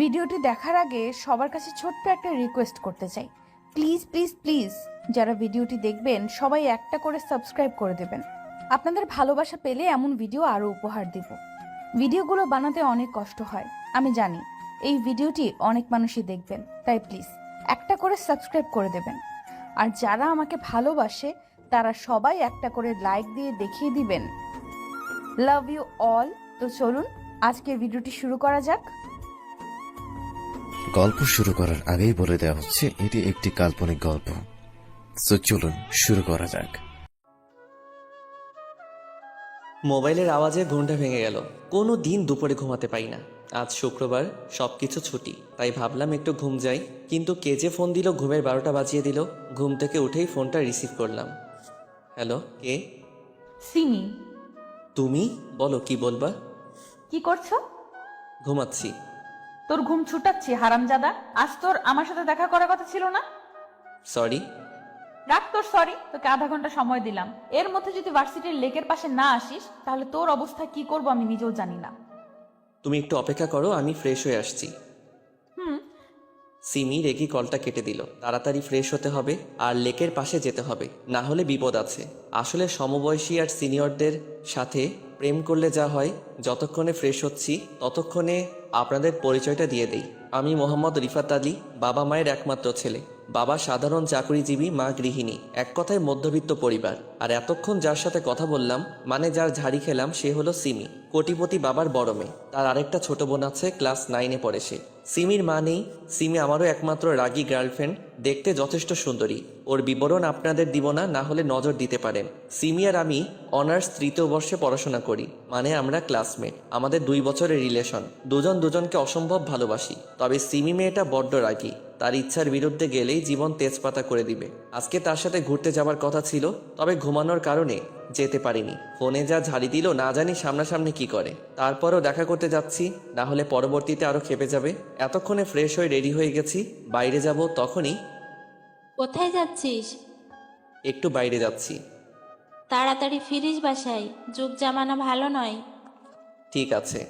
ভিডিওটি দেখার আগে সবার কাছে ছোট্ট একটা রিকোয়েস্ট করতে চাই। প্লিজ প্লিজ প্লিজ যারা ভিডিওটি দেখবেন সবাই একটা করে সাবস্ক্রাইব করে দেবেন। আপনাদের ভালোবাসা পেলে এমন ভিডিও আরও উপহার দেব। ভিডিওগুলো বানাতে অনেক কষ্ট হয়, আমি জানি। এই ভিডিওটি অনেক মানুষই দেখবেন, তাই প্লিজ একটা করে সাবস্ক্রাইব করে দেবেন। আর যারা আমাকে ভালোবাসে তারা সবাই একটা করে লাইক দিয়ে দেখিয়ে দিবেন লাভ ইউ অল। তো চলুন আজকের ভিডিওটি শুরু করা যাক। গল্প শুরু করার আগেই বলে দেওয়া হচ্ছে এটি একটি কাল্পনিক গল্প। তো চলুন শুরু করা যাক। মোবাইলের আওয়াজে ঘুমটা ভেঙে গেল। কোনো দিন দুপুরে ঘুমাতে পাই না। আজ শুক্রবার, সবকিছু ছুটি, তাই ভাবলাম একটু ঘুম যাই। কিন্তু কে যে ফোন দিল, ঘুমের 12টা বাজিয়ে দিল। ঘুম থেকে উঠেই ফোনটা রিসিভ করলাম। হ্যালো, কে? সিমি। তুমি? বলো, কি বলবা? কি করছো? ঘুমাচ্ছি। তোর ঘুম ছুটাচ্ছি হারামজাদা। আজ তোর আমার সাথে দেখা করার কথা ছিল না? সরি। রাখ তোর সরি, তোকে আধা ঘন্টা সময় দিলাম। এর মধ্যে যদি ভার্সিটির লেকের পাশে না আসিস তাহলে তোর অবস্থা কি করব আমি নিজেও জানি না। তুমি একটু অপেক্ষা করো, আমি ফ্রেশ হয়ে আসছি। হুম। সিমি রেগে কলটা কেটে দিল। তাড়াতাড়ি ফ্রেশ হতে হবে আর লেকের পাশে যেতে হবে, না হলে বিপদ আছে। আসলে সমবয়সী আর সিনিয়রদের সাথে প্রেম করলে যা হয়, যতক্ষণে ফ্রেশ হচ্ছি ততক্ষণে আপনাদের পরিচয়টা দিয়ে দেই। আমি মোহাম্মদ রিফাত আলী, বাবা মায়ের একমাত্র ছেলে। বাবা সাধারণ চাকরিজীবী, মা গৃহিণী। এক কথায় মধ্যবিত্ত পরিবার। আর এতক্ষণ যার সাথে কথা বললাম, মানে যার ঝাড়ি খেলাম, সে হলো সিমি, কোটিপতি বাবার বড় মেয়ে। তার আরেকটা ছোট বোন আছে, ক্লাস 9-এ পড়ে সে। সিমির মা নেই। সিমি আমারও একমাত্র রাগী গার্লফ্রেন্ড, দেখতে যথেষ্ট সুন্দরী। ওর বিবরণ আপনাদের দিব না, না হলে নজর দিতে পারেন। সিমি আর আমি অনার্স 3য় বর্ষে পড়াশোনা করি, মানে আমরা ক্লাসমেট। আমাদের 2 বছরের রিলেশন। দুজন দুজনকে অসম্ভব ভালোবাসি। তবে সিমি মেয়েটা বড্ড রাগী। তার ইচ্ছার বিরুদ্ধে গেলেই জীবন তেজপাতা করে দিবে। আজকে তার সাথে ঘুরতে যাওয়ার কথা ছিল, তবে ঘুমানোর কারণে যেতে পারিনি। ফোনে যা ঝাড়ি দিল, না জানি সামনাসামনি কি করে। তারপরও দেখা করতে যাচ্ছি, না হলে পরবর্তীতে আরও খেপে যাবে। এতক্ষণে ফ্রেশ হয়ে রেডি হয়ে গেছি, বাইরে যাব। তখনই, কোথায় যাচ্ছিস? একটু বাইরে যাচ্ছি। তাড়াতাড়ি ফিরিস বাসায়, যুগ জামানা ভালো নয়। ঠিক আছে।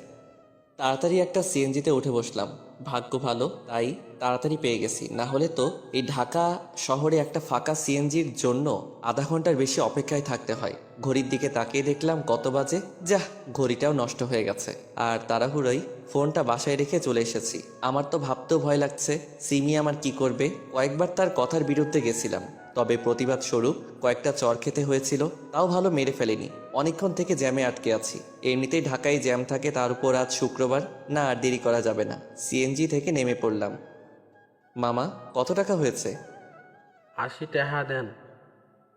তাড়াতাড়ি একটা সিএনজিতে উঠে বসলাম। ভাগ্য ভালো, তাই তাড়াতাড়ি পেয়ে গেছি। না হলে তো এই ঢাকা শহরে একটা ফাঁকা সিএনজির জন্য আধা ঘন্টার বেশি অপেক্ষায় থাকতে হয়। ঘড়ির দিকে তাকিয়ে দেখলাম কত বাজে। যাহ, ঘড়িটাও নষ্ট হয়ে গেছে। আর তাড়াহুড়োই ফোনটা বাসায় রেখে চলে এসেছি। আমার তো ভাবতেও ভয় লাগছে সিমি আমার কি করবে। কয়েকবার তার কথার বিরুদ্ধে গেছিলাম, তবে প্রতিবাদ স্বরূপ কয়েকটা চর খেতে হয়েছিল। তাও ভালো মেরে ফেলেনি। অনেকক্ষণ থেকে জ্যামে আটকে আছি। এমনিতেই ঢাকায় জ্যাম থাকে, তার উপর আজ শুক্রবার। না, আর দেরি করা যাবে না। সিএনজি থেকে নেমে পড়লাম। মামা, কত টাকা হয়েছে? 80 টাকা দেন।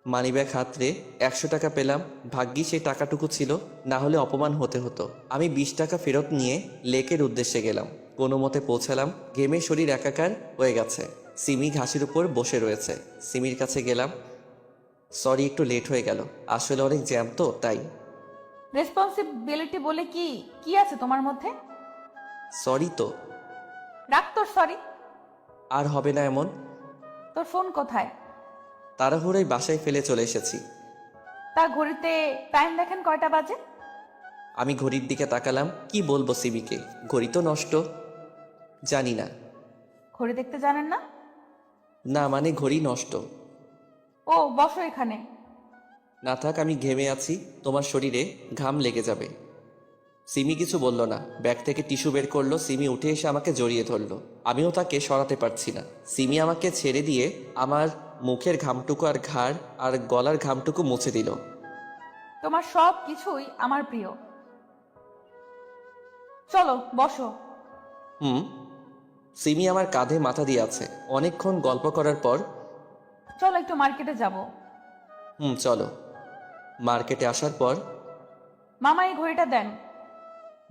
মানিব্যাগ হাতরে 100 টাকা পেলাম। ভাগ্যি সেই টাকাটুকু ছিল, না হলে অপমান হতে হতো। আমি 20 টাকা ফেরত নিয়ে লেকের উদ্দেশ্যে গেলাম। কোনো মতে পৌঁছালাম। ঘেমে শরীর একাকার হয়ে গেছে। সিমি ঘাসের উপর বসে রয়েছে। সিমির কাছে গেলাম। সরি, একটু লেট হয়ে গেল। আসলে অনেক জ্যাম তো, তাই। রেসপন্সিবিলিটি বলে কি কি আছে তোমার মধ্যে? সরি তো। রাখ তোর সরি। আর হবে না এমন। তোর ফোন কোথায়? তাড়াহুড়োই বাসায় ফেলে চলে এসেছি। তা ঘড়িতে টাইম দেখেন কয়টা বাজে? আমি ঘড়ির দিকে তাকালাম। কি বলবো সিমিকে, ঘড়ি তো নষ্ট। জানি না। ঘড়ি দেখতে জানেন না? না মানে ঘড়ি নষ্ট। ও, বসো এখানে। না থাক, আমি ঘেমে আছি, তোমার শরীরে ঘাম লেগে যাবে। সিমি কিছু বলল না। ব্যাগ থেকে টিস্যু বের করলো। সিমি উঠে এসে আমাকে জড়িয়ে ধরলো। আমিও তাকে সরাতে পারছি না। সিমি আমাকে ছেড়ে দিয়ে আমার মুখের ঘামটুকু আর ঘাড় আর গলার ঘামটুকু মুছে দিল। তোমার সব কিছুই আমার প্রিয়। চলো বসো। হুম। সিমি আমার কাঁধে মাথা দিয়ে আছে। অনেকক্ষণ গল্প করার পর, চলো একটু মার্কেটে যাব। চলো। মার্কেটে আসার পর মামা এই ঘড়িটা দেন।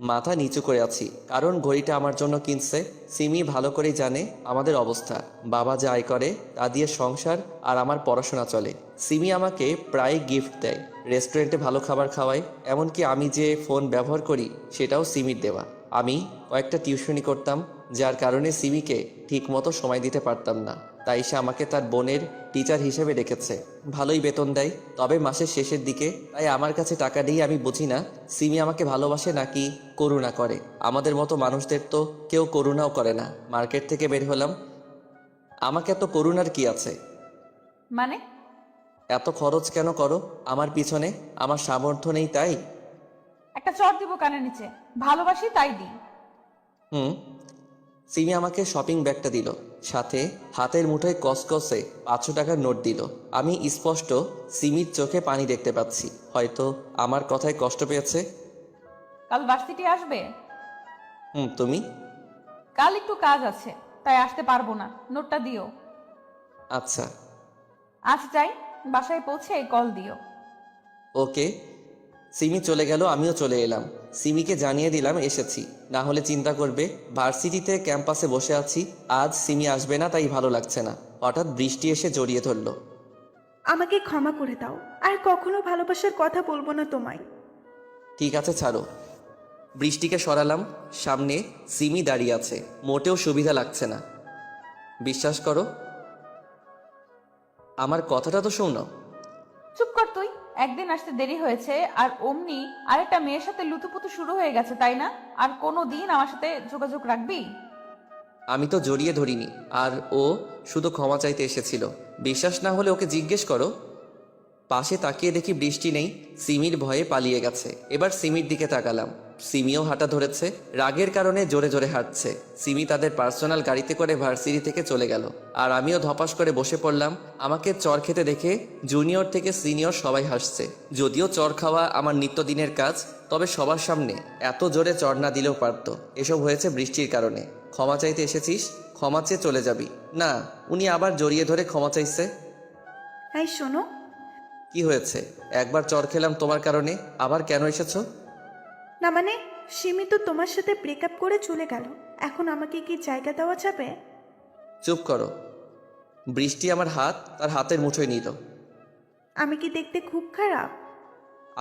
মাথা নিচু করে আছি, কারণ ঘড়িটা আমার জন্য কিনছে। সিমি ভালো করেই জানে আমাদের অবস্থা। বাবা যা আয় করে তা দিয়ে সংসার আর আমার পড়াশোনা চলে। সিমি আমাকে প্রায় গিফট দেয়, রেস্টুরেন্টে ভালো খাবার খাওয়ায়। এমনকি আমি যে ফোন ব্যবহার করি সেটাও সিমির দেওয়া। আমি কয়েকটা টিউশনি করতাম, যার কারণে সিমিকে ঠিকমতো সময় দিতে পারতাম না। তাই সে আমাকে তার বোনের টিচার হিসেবে রেখেছে। ভালোই বেতন দেয়, তবে মাসের শেষের দিকে। তাই আমার কাছে টাকা দিয়ে আমি বুঝি না সিমি আমাকে ভালোবাসে নাকি করুণা করে। আমাদের মতো মানুষদের তো কেউ করুণাও করে না। মার্কেট থেকে বের হলাম। আমাকে এত করুণার কি আছে? মানে? এত খরচ কেন করো আমার পিছনে? আমার সামর্থ্য নেই তাই? একটা চর দিব কানের নিচে। ভালোবাসি তাই দিই। হুম। সিমি আমাকে শপিং ব্যাগটা দিল, সাথে হাতের মুঠোয় কসকসে 500 টাকার নোট দিল। আমি স্পষ্ট সিমির চোখে পানি দেখতে পাচ্ছি। হয়তো আমার কথায় কষ্ট পেয়েছে। কাল ভার্সিটি আসবে? তুমি? কাল একটু কাজ আছে, তাই আসতে পারবো না। নোটটা দিও। আচ্ছা। আজ যাই, বাসায় পৌঁছে কল দিও। ওকে। সিমি চলে গেল, আমিও চলে এলাম। সিমিকে জানিয়ে দিলাম এসেছি, না হলে চিন্তা করবে ভার্সিটিতে ক্যাম্পাসে বসে আছি। আজ সিমি আসবে না, তাই ভালো লাগছে না। হঠাৎ বৃষ্টি এসে জড়িয়ে ধরলো। আমাকে ক্ষমা করে দাও, আর কখনো ভালোবাসার কথা বলবো না তোমায়। ঠিক আছে, ছাড়ো। বৃষ্টিকে সরালাম। সামনে সিমি দাঁড়িয়ে আছে, মোটেও সুবিধা লাগছে না। বিশ্বাস করো, আমার কথাটা তো শোনো। চুপ কর তুই। একদিন আসতে দেরি হয়েছে আর অমনি আরেকটা মেয়ের সাথে লুতুপুতু শুরু হয়ে গেছে, তাই না? আর কোনো দিন আমার সাথে যোগাযোগ রাখবি? আমি তো জড়িয়ে ধরিনি, আর ও শুধু ক্ষমা চাইতে এসেছিল। বিশ্বাস না হলে ওকে জিজ্ঞেস করো। পাশে তাকিয়ে দেখি বৃষ্টি নেই, সিমির ভয়ে পালিয়ে গেছে। এবার সিমির দিকে তাকালাম, সিমিও হাঁটা ধরেছে। রাগের কারণে জোরে জোরে হাঁটছে। সিমি তাদের পার্সোনাল গাড়িতে করে ভার্সিটি থেকে চলে গেল, আর আমিও ধপাস করে বসে পড়লাম। আমাকে চর খেতে দেখে জুনিয়র থেকে সিনিয়র সবাই হাসছে। যদিও চর খাওয়া আমার নিত্যদিনের কাজ, তবে সবার সামনে এত জোরে চর না দিলেও পারতো। এসব হয়েছে বৃষ্টির কারণে। ক্ষমা চাইতে এসেছিস, ক্ষমা চেয়ে চলে যাবি না? উনি আবার জড়িয়ে ধরে ক্ষমা চাইছে। এই শোনো। কি হয়েছে? একবার চর খেলাম তোমার কারণে, আবার কেন এসেছো? না মানে, সিমি তো তোমার সাথে ব্রেকআপ করে চলে গেল, এখন আমাকে কি জায়গা দেওয়া যাবে? চুপ করো। বৃষ্টি আমার হাত তার হাতের মুঠোয় নিল। আমি কি দেখতে খুব খারাপ?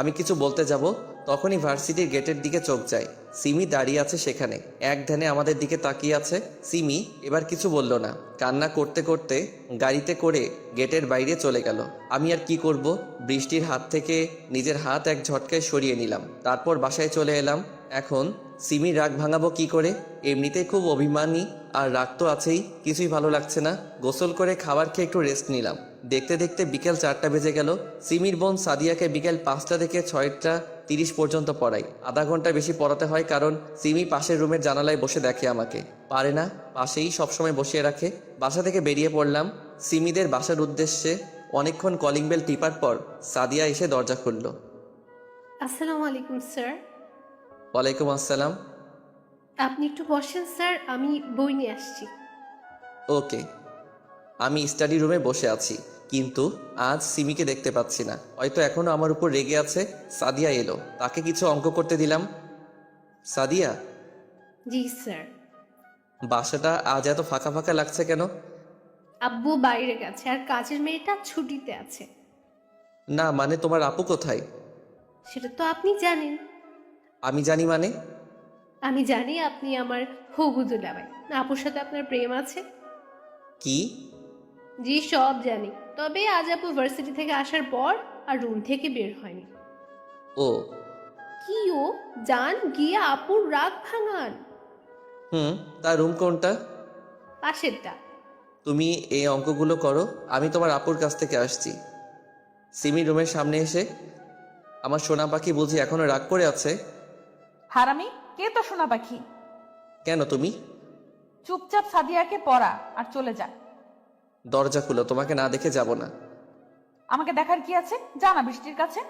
আমি কিছু বলতে যাব, তখনই ভার্সিটির গেটের দিকে চোখ যায়। সিমি দাঁড়িয়ে আছে সেখানে, এক ধ্যানে আমাদের দিকে তাকিয়ে আছে। সিমি এবার কিছু বলল না, কান্না করতে করতে গাড়িতে করে গেটের বাইরে চলে গেল। আমি আর কি করব, বৃষ্টির হাত থেকে নিজের হাত এক ঝটকায় সরিয়ে নিলাম। তারপর বাসায় চলে এলাম। এখন সিমির রাগ ভাঙাবো কি করে? এমনিতেই খুব অভিমানী, আর রাগ তো আছেই। কিছুই ভালো লাগছে না। গোসল করে খাবার খেয়ে একটু রেস্ট নিলাম। দেখতে দেখতে বিকেল 4টা বেজে গেল। সিমির বোন সাদিয়াকে বিকেল 5টা থেকে 6টা 30 পর্যন্ত পড়াই। আধা ঘন্টা বেশি পড়াতে হয়, কারণ সিমি পাশের রুমের জানালায় বসে দেখে আমাকে। পারে না, পাশেই সবসময় বসিয়ে রাখে। বাসা থেকে বেরিয়ে পড়লাম সিমিদের বাসার উদ্দেশ্যে। অনেকক্ষণ কলিং বেল টিপার পর সাদিয়া এসে দরজা খুলল। আসসালামু আলাইকুম স্যার। ওয়ালাইকুম আসসালাম। আপনি একটু বসেন স্যার, আমি বই নিয়ে আসছি। ওকে। আমি স্টাডি রুমে বসে আছি, কিন্তু আজ সিমিকে দেখতে পাচ্ছি না। হয়তো এখনো আমার উপর রেগে আছে। সাদিয়া এলো, তাকে কিছু অঙ্ক করতে দিলাম। সাদিয়া, জি স্যার। বাসাটা আজ এত ফাঁকা ফাঁকা লাগছে কেন? আব্বু বাইরে গেছে আর কাজের মেয়েটা ছুটিতে আছে। না মানে, তোমার আপু কোথায়? সেটা তো আপনি জানেন। আমি জানি মানে? আমি জানি আপনি আমার হবু দুলাভাই। আপুর সাথে আপনার প্রেম আছে। কি? জি সব জানি, তবে আজ আপু ভার্সিটি থেকে আসার পর আর রুম থেকে বের হয়নি। ও। কি ও? যান গিয়ে আপুর রাগ ভাঙান। তার রুম কোনটা? পাশেরটা। তুমি এই অঙ্কগুলো করো, আমি তোমার আপুর কাছ থেকে আসছি। সিমি রুমের সামনে এসে, আমার সোনা পাখি বুঝি এখনো রাগ করে আছে? হারামি, কে তো সোনা পাখি? কেন তুমি? চুপচাপ সাদিয়াকে পড়া আর চলে যা। দরজা খুলো, তোমাকে না দেখে যাব না। আমাকে দেখার কি আছে? যা না বৃষ্টির কাছে।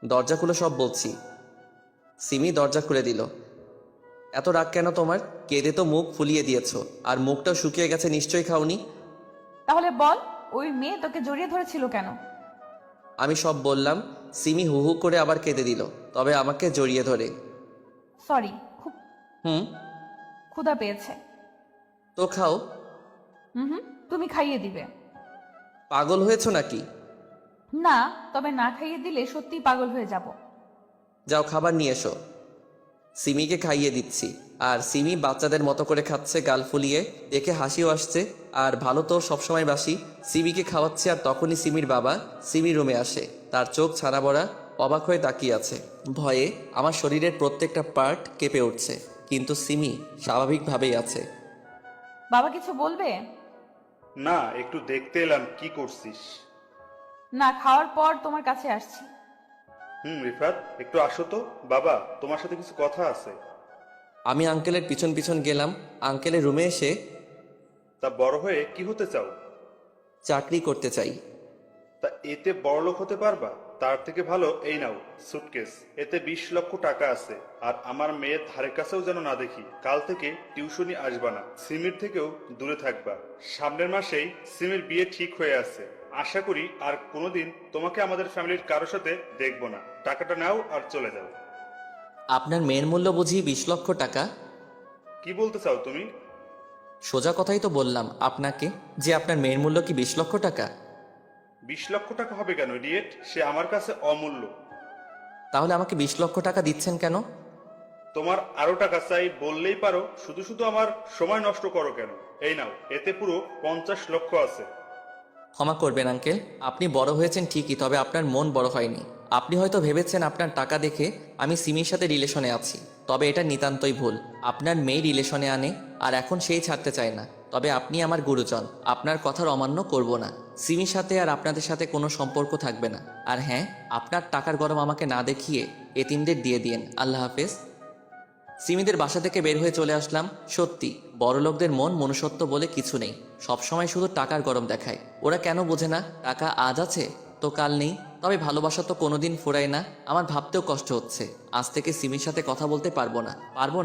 দরজা খুলো সব বলছি। সিমি দরজা খুলে দিল। এত রাগ কেন তোমার? কেঁদে তো মুখ ফুলিয়ে দিয়েছো, আর মুখটাও শুকিয়ে গেছে, নিশ্চয়ই খাওনি। তাহলে বল, ওই মেয়ে তোকে জড়িয়ে ধরেছিল কেন? আমি সব বললাম। সিমি হু হু করে আবার কেঁদে দিল, তবে আমাকে জড়িয়ে ধরে। সরি, খুব হুম। ক্ষুধা পেয়েছে। তো খাও। হুম, তুমি খাইয়ে দিবে। পাগল হয়েছো নাকি? না, তবে না খাইয়ে দিলে সত্যিই পাগল হয়ে যাব। যাও খাবার নিয়ে এসো। সিমিকে খাইয়ে দিচ্ছি, আর সিমি বাচ্চাদের মতো করে খাচ্ছে গাল ফুলিয়ে, দেখে হাসিও আসছে। আর ভালো তো সবসময় বাসি। সিমিকে খাওয়াচ্ছে আর তখনই সিমির বাবা সিমির রুমে আসে। তার চোখ ছানা বড়া, অবাক হয়ে তাকিয়ে আছে। ভয়ে আমার শরীরের প্রত্যেকটা পার্ট কেঁপে উঠছে, কিন্তু সিমি স্বাভাবিকভাবেই আছে। বাবা কিছু বলবে? না, একটু দেখতে এলাম কি করছিস। না, খাওয়ার পর তোমার কাছে আসছি। রিফাত, একটু আসো তো। বাবা, তোমার সাথে কিছু কথা আছে। আমি আঙ্কেলের পিছন পিছন গেলাম। আঙ্কেলের রুমে এসে, তা বড় হয়ে কি হতে চাও? চাকরি করতে চাই। তা এতে বড়লোক হতে পারবা? তার থেকে ভালো এই নাও সুটকেস, এতে 20 লক্ষ টাকা আছে। আর আমার মেয়ের ধারে কাছেও যেন না দেখি। কাল থেকে টিউশনি আসবা না, সিমির থেকেও দূরে থাকবা। সামনের মাসেই সিমির বিয়ে ঠিক হয়ে আছে। আশা করি আর কোনোদিন তোমাকে আমাদের ফ্যামিলির কারোর সাথে দেখবো না। টাকাটা নাও আর চলে যাও। আপনার মেয়ের মূল্য বুঝি 20 লক্ষ টাকা? কি বলতে চাও তুমি? সোজা কথাই তো বললাম আপনাকে, যে আপনার মেয়ের মূল্য কি 20 লক্ষ টাকা? 20 লক্ষ টাকা হবে কেন ইডিয়েট? সে আমার কাছে অমূল্য। তাহলে আমাকে 20 লক্ষ টাকা দিচ্ছেন কেন? তোমার আরো টাকা চাই বললেই পারো, শুধু শুধু আমার সময় নষ্ট করো কেন? এই নাও, এতে পুরো 50 লক্ষ আছে। ক্ষমা করবেন আঙ্কেল, আপনি বড় হয়েছেন ঠিকই, তবে আপনার মন বড় হয়নি। আপনি হয়তো ভেবেছেন আপনার টাকা দেখে আমি সিমির সাথে রিলেশনে আছি, তবে এটা নিতান্তই ভুল। আপনার মেয়ে রিলেশনে আনে আর এখন সেই ছাড়তে চায় না। তবে আপনি আমার গুরুজন, আপনার কথার অমান্য করব না। সিমির সাথে আর আপনাদের সাথে কোনো সম্পর্ক থাকবে না। আর হ্যাঁ, আপনার টাকার গরম আমাকে না দেখিয়ে এতিমদের দিয়ে দিয়েন। আল্লাহ হাফেজ। সিমিদের বাসা থেকে বের হয়ে চলে আসলাম। সত্যি বড়লোকদের মন মনুষ্যত্ব বলে কিছু নেই, সবসময় শুধু টাকার গরম দেখায়। ওরা কেন বোঝে না টাকা আজ আছে তো কাল নেই? তবে ভালোবাসা তো কোনোদিন ফুরায় না। আমার ভাবতেও কষ্ট হচ্ছে, আজ থেকে সিমির সাথে কথা বলতে পারবো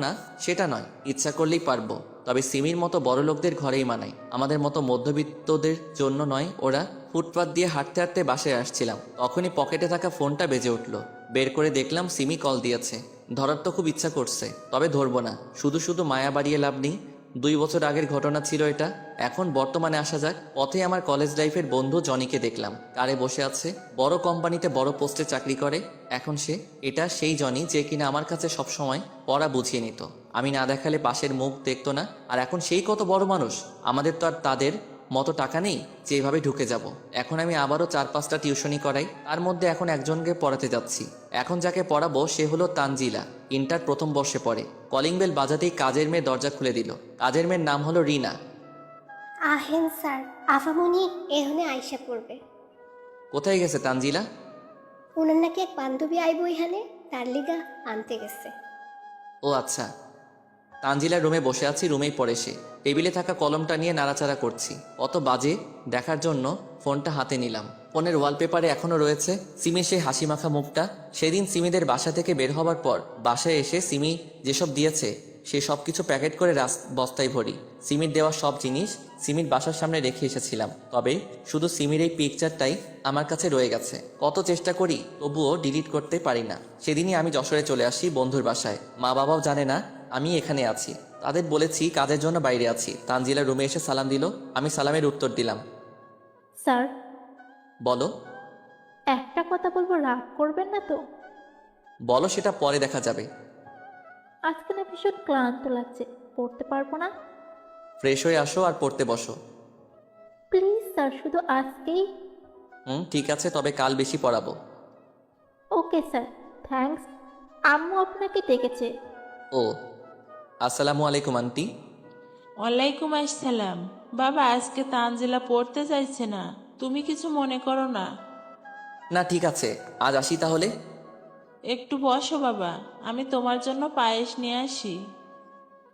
না সেটা নয়, ইচ্ছা করলেই পারবো। তবে সিমির মতো বড় লোকদের ঘরেই মানায়, আমাদের মতো মধ্যবিত্তদের জন্য নয়। ওরা ফুটপাত দিয়ে হাঁটতে হাঁটতে বাসায় আসছিলাম, তখনই পকেটে থাকা ফোনটা বেজে উঠল। বের করে দেখলাম সিমি কল দিয়েছে। ধরার তো খুব ইচ্ছা করছে, তবে ধরবো না। শুধু শুধু মায়া বাড়িয়ে লাভ নেই। 2 বছর আগের ঘটনা ছিল এটা। এখন বর্তমানে আসা যাক। পথে আমার কলেজ লাইফের বন্ধু জনিকে দেখলাম, কারে বসে আছে। বড় কোম্পানিতে বড় পোস্টে চাকরি করে এখন সে। এটা সেই জনি যে কিনা আমার কাছে সবসময় পড়া বুঝিয়ে নিত। আমি না দেখালে পাশের মুখ দেখতো না। আর এখন সেই কত বড় মানুষ। আমাদের তো আর তাদের মতো টাকা নেই যে এভাবে ঢুকে যাব। এখন আমি আবারও 4-5টা টিউশনি করাই, তার মধ্যে এখন একজনকে পড়াতে যাচ্ছি। এখন যাকে পড়াবো সে হলো তানজিলা, ইন্টার প্রথম বর্ষে পড়ে। কলিং বেল বাজাতেই কাজের মেয়ে দরজা খুলে দিল। কাজের মেয়ের নাম হলো রিনা। আহেন স্যার, আফামনি এখানে আইসা পড়বে। কোথায় গেছে তানজিলা? ওনার নাকি এক বান্ধবী আইব এখানে, তার লিগা আনতে গেছে। ও আচ্ছা। তানজিলার রুমে বসে আছি, রুমেই পড়ে সে। টেবিলে থাকা কলমটা নিয়ে নাড়াচাড়া করছি। অত বাজে দেখার জন্য ফোনটা হাতে নিলাম। ফোনের ওয়ালপেপারে এখনো রয়েছে সিমির সেই হাসি মাখা মুখটা। সেদিন সিমিদের বাসা থেকে বের হবার পর বাসায় এসে সিমি যেসব দিয়েছে সে সব কিছু প্যাকেট করে বস্তায় ভরি। সিমির দেওয়া সব জিনিস সিমির বাসার সামনে রেখে এসেছিলাম, তবে শুধু সিমির এই পিকচারটাই আমার কাছে রয়ে গেছে। কত চেষ্টা করি তবুও ডিলিট করতে পারি না। সেদিনই আমি যশোরে চলে আসি বন্ধুর বাসায়। মা বাবাও জানে না আমি এখানে আছি। তাদের বলেছি কাজের জন্য বাইরে আছি। তানজিলা রুমে এসে সালাম দিল, আমি সালামের উত্তর দিলাম। স্যার, বলো। একটা কথা বলবো, রাগ করবেন না তো? বলো, সেটা পরে দেখা যাবে। আজকে না ভীষণ ক্লান্ত লাগছে, পড়তে পারবো না। ফ্রেশ হয়ে আসো আর পড়তে বসো। প্লিজ স্যার, শুধু আজকেই। ঠিক আছে, তবে কাল বেশি পড়াবো। Okay sir, thanks. আম্মু আপনাকে ডেকেছে। ও, আসসালামু আলাইকুম আন্টি। ওয়ালাইকুম আসসালাম। বাবা, আজকে তানজিলা পড়তে চাইছে না, তুমি কিছু মনে করো না। না ঠিক আছে, আজ আসি তাহলে। একটু বসো বাবা, আমি তোমার জন্য পায়েস নিয়ে আসি।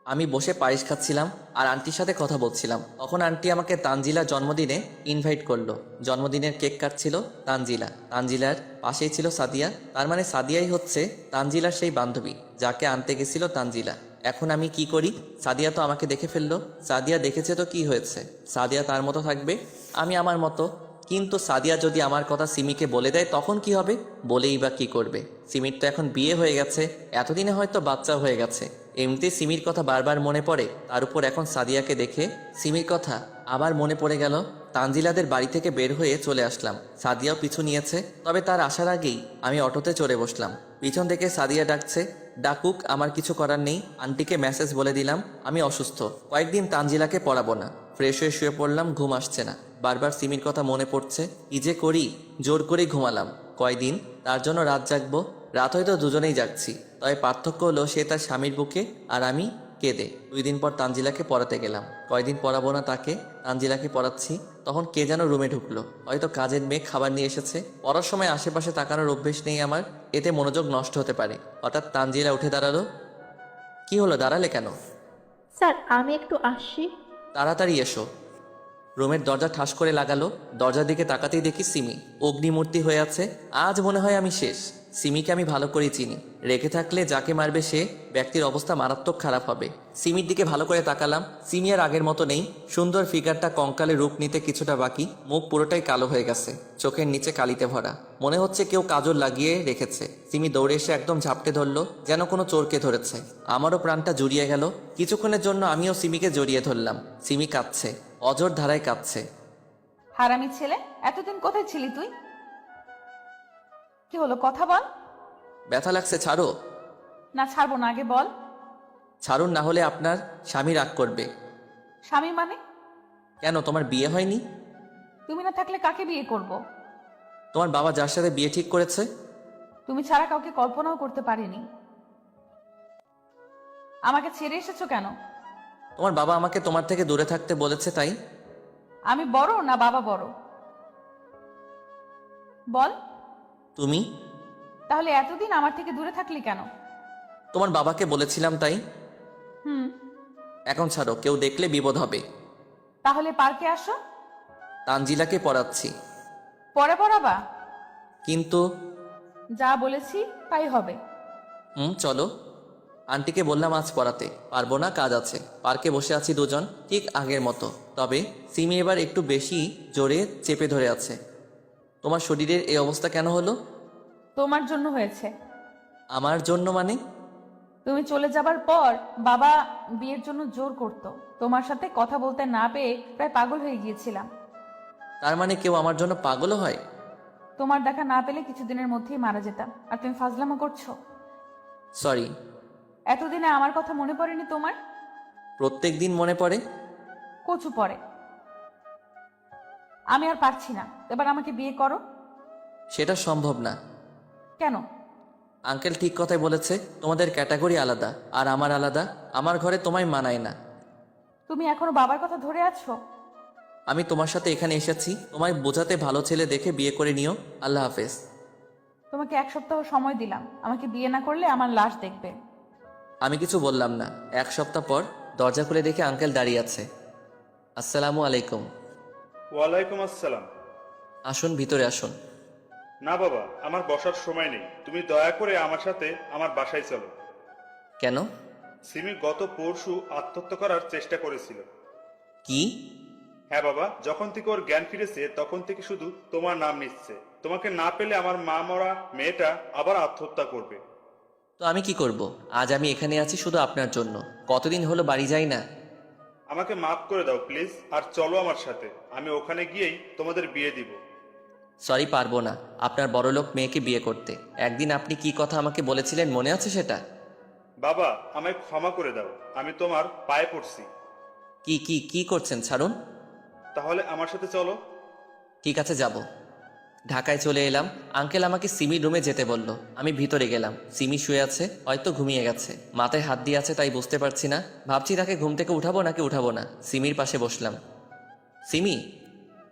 আমি বসে পায়েস খাচ্ছিলাম আর আন্টির সাথে কথা বলছিলাম। তখন আন্টি আমাকে তানজিলার জন্মদিনে ইনভাইট করলো। জন্মদিনের কেক কাটছিল তানজিলা। তানজিলার পাশেই ছিল সাদিয়া। তার মানে সাদিয়াই হচ্ছে তানজিলার সেই বান্ধবী যাকে আনতে গেছিল তানজিলা। এখন আমি কি করি? সাদিয়া তো আমাকে দেখে ফেললো। সাদিয়া দেখেছে তো কি হয়েছে? সাদিয়া তার মতো থাকবে, আমি আমার মতো। কিন্তু সাদিয়া যদি আমার কথা সিমিকে বলে দেয় তখন কি হবে? বলেই বা কি করবে? সিমির তো এখন বিয়ে হয়ে গেছে, এতদিনে হয়তো বাচ্চা হয়ে গেছে। এমনিতে সিমির কথা বারবার মনে পড়ে, তার উপর এখন সাদিয়াকে দেখে সিমির কথা আবার মনে পড়ে গেল। তানজিলাদের বাড়ি থেকে বের হয়ে চলে আসলাম। সাদিয়াও পিছু নিয়েছে, তবে তার আসার আগেই আমি অটোতে চড়ে বসলাম। পিছন থেকে সাদিয়া ডাকছে, ডাকুক, আমার কিছু করার নেই। আন্টিকে মেসেজ বলে দিলাম আমি অসুস্থ, কয়েকদিন তানজিলাকে পড়াবো না। ফ্রেশ হয়ে শুয়ে পড়লাম, ঘুম আসছে না। বারবার সিমির কথা মনে পড়ছে। কি যে করি, জোর করেই ঘুমালাম। কয়দিন তার জন্য রাত জাগবো? রাত হয়তো দুজনেই জাগছি, তবে পার্থক্য হলো সে তার স্বামীর বুকে আর আমি কেঁদে। 2 দিন পর তানজিলাকে পড়াতে গেলাম। কয়দিন পড়াবো না তাকে, তানজিলাকে পড়াচ্ছি। তখন কে যেন রুমে ঢুকলো, হয়তো কাজের মেয়ে খাবার নিয়ে এসেছে। পড়ার সময় আশেপাশে তাকানোর অভ্যেস নেই আমার, এতে মনোযোগ নষ্ট হতে পারে। হঠাৎ তানজিলা উঠে দাঁড়ালো। কি হলো, দাঁড়ালে কেন? স্যার আমি একটু আসছি। তাড়াতাড়ি এসো। রুমের দরজা ঠাস করে লাগালো। দরজার দিকে তাকাতেই দেখি সিমি অগ্নিমূর্তি হয়ে আছে। আজ মনে হয় আমি শেষ। সিমিকে আমি ভালো করে চিনি, রেখে থাকলে যাকে মারবে সে ব্যক্তির অবস্থা মারাত্মক খারাপ হবে। সিমির দিকে ভালো করে তাকালাম। সিমি আর আগের মতো নেই। সুন্দর ফিগারটা কঙ্কালে রূপ নিতে কিছুটা বাকি, মুখ পুরোটাই কালো হয়ে গেছে, চোখের নিচে কালিতে ভরা। মনে হচ্ছে কেউ কাজল লাগিয়ে রেখেছে। সিমি দৌড়ে এসে একদম ঝাপটে ধরলো, যেন কোনো চোরকে ধরেছে। আমারও প্রাণটা জুড়িয়ে গেল। কিছুক্ষণের জন্য আমিও সিমিকে জড়িয়ে ধরলাম। সিমি কাঁদছে, অজর ধারায় কাঁদছে। হারামি ছেলে, এতদিন কোথায় ছিলি তুই? কি হলো, কথা বল। ব্যথা লাগছে, ছাড়ো। না, ছাড়বো না, আগে বল। ছাড়ুন, না হলে আপনার স্বামী রাগ করবে। স্বামী মানে? কেন, তোমার বিয়ে হয়নি? তুমি না থাকলে কাকে বিয়ে করব? তোমার বাবা যার সাথে বিয়ে ঠিক করেছে। তুমি ছাড়া কাউকে কল্পনাও করতে পারিনি। আমাকে ছেড়ে এসেছো কেন? তোমার বাবা আমাকে তোমার থেকে দূরে থাকতে বলেছে, তাই। আমি বড় না বাবা বড়? বল। তুমি তাহলে এতদিন আমার থেকে দূরে থাকলি কেন? তোমার বাবাকে বলেছিলাম, তাই। হুম। এখন ছাড়ো, কেউ দেখলে বিপদ হবে। তাহলে পার্কে আসো। তানজিলাকে পড়াচ্ছি। পরে পড়াবা? কিন্তু যা বলেছি তাই হবে। চলো। আন্টিকে বললাম আজ পড়াতে পারবো না, কাজ আছে। পার্কে বসে আছি দুজন, ঠিক আগের মতো। তবে সিমি এবার একটু বেশি জোরে চেপে ধরে আছে। তোমার শরীরের এই অবস্থা কেন হলো? তোমার জন্য হয়েছে। আমার জন্য মানে? তুমি চলে যাবার পর বাবা বিয়ের জন্য জোর করত। তোমার সাথে কথা বলতে না পেয়ে প্রায় পাগল হয়ে গিয়েছিলাম। তার মানে কেউ আমার জন্য পাগলও হয়? তোমার দেখা না পেলে কিছুদিনের মধ্যেই মারা যেতাম, আর তুমি ফাজলামো করছো। সরি। এতদিনে আমার কথা মনে পড়েনি তোমার? প্রত্যেক দিন মনে পড়ে। কচু পড়ে। আমি আর পারছি না, এবার আমাকে বিয়ে করো। সেটা সম্ভব না। কেন? আঙ্কেল ঠিক কথাই বলেছে, তোমাদের ক্যাটাগরি আলাদা আর আমার আলাদা। আমার ঘরে তোমায় মানায় না। তুমি এখনো বাবার কথা ধরে আছো? আমি তোমার সাথে এখানে এসেছি তোমায় বোঝাতে, ভালো ছেলে দেখে বিয়ে করে নিও। আল্লাহ হাফেজ। তোমাকে 1 সপ্তাহ সময় দিলাম, আমাকে বিয়ে না করলে আমার লাশ দেখবে। আমি কিছু বললাম না। 1 সপ্তাহ পর দরজা খুলে দেখে আঙ্কেল দাঁড়িয়ে আছে। আসসালামু আলাইকুম। ওয়ালাইকুম আসসালাম। আসুন, ভিতরে আসুন। না বাবা, আমার বসার সময় নেই। তুমি দয়া করে আমার সাথে আমার বাসায় চলো। কেন? সিমি গত পরশু আত্মহত্যা করার চেষ্টা করেছিল। কি? হ্যাঁ বাবা, যখন থেকে ওর জ্ঞান ফিরেছে তখন থেকে শুধু তোমার নাম নিচ্ছে। তোমাকে না পেলে আমার মা মরা মেয়েটা আবার আত্মহত্যা করবে। তো আমি কি করব? আজ আমি এখানে আছি শুধু আপনার জন্য। কতদিন হলো বাড়ি যাই না। আমাকে মাফ করে দাও প্লিজ, আর চলো আমার সাথে। আমি ওখানে গিয়েই তোমাদের বিয়ে দিব। সরি, পারবো না আপনার বড়লোক মেয়েকে বিয়ে করতে। একদিন আপনি কি কথা আমাকে বলেছিলেন, মনে আছে সেটা? বাবা, আমায় ক্ষমা করে দাও। আমি তোমার পায়ে পড়ছি। কি কি কি করছেন, ছাড়ুন। তাহলে আমার সাথে চলো। ঠিক আছে, যাব। ঢাকায় চলে এলাম। আঙ্কেল আমাকে সিমির রুমে যেতে বলল। আমি ভিতরে গেলাম। সিমি শুয়ে আছে, হয়তো ঘুমিয়ে গেছে। মাথায় হাত দিয়ে আছে, তাই বুঝতে পারছি না। ভাবছি তাকে ঘুম থেকে উঠাবো নাকি উঠাবো না। সিমির পাশে বসলাম। সিমি।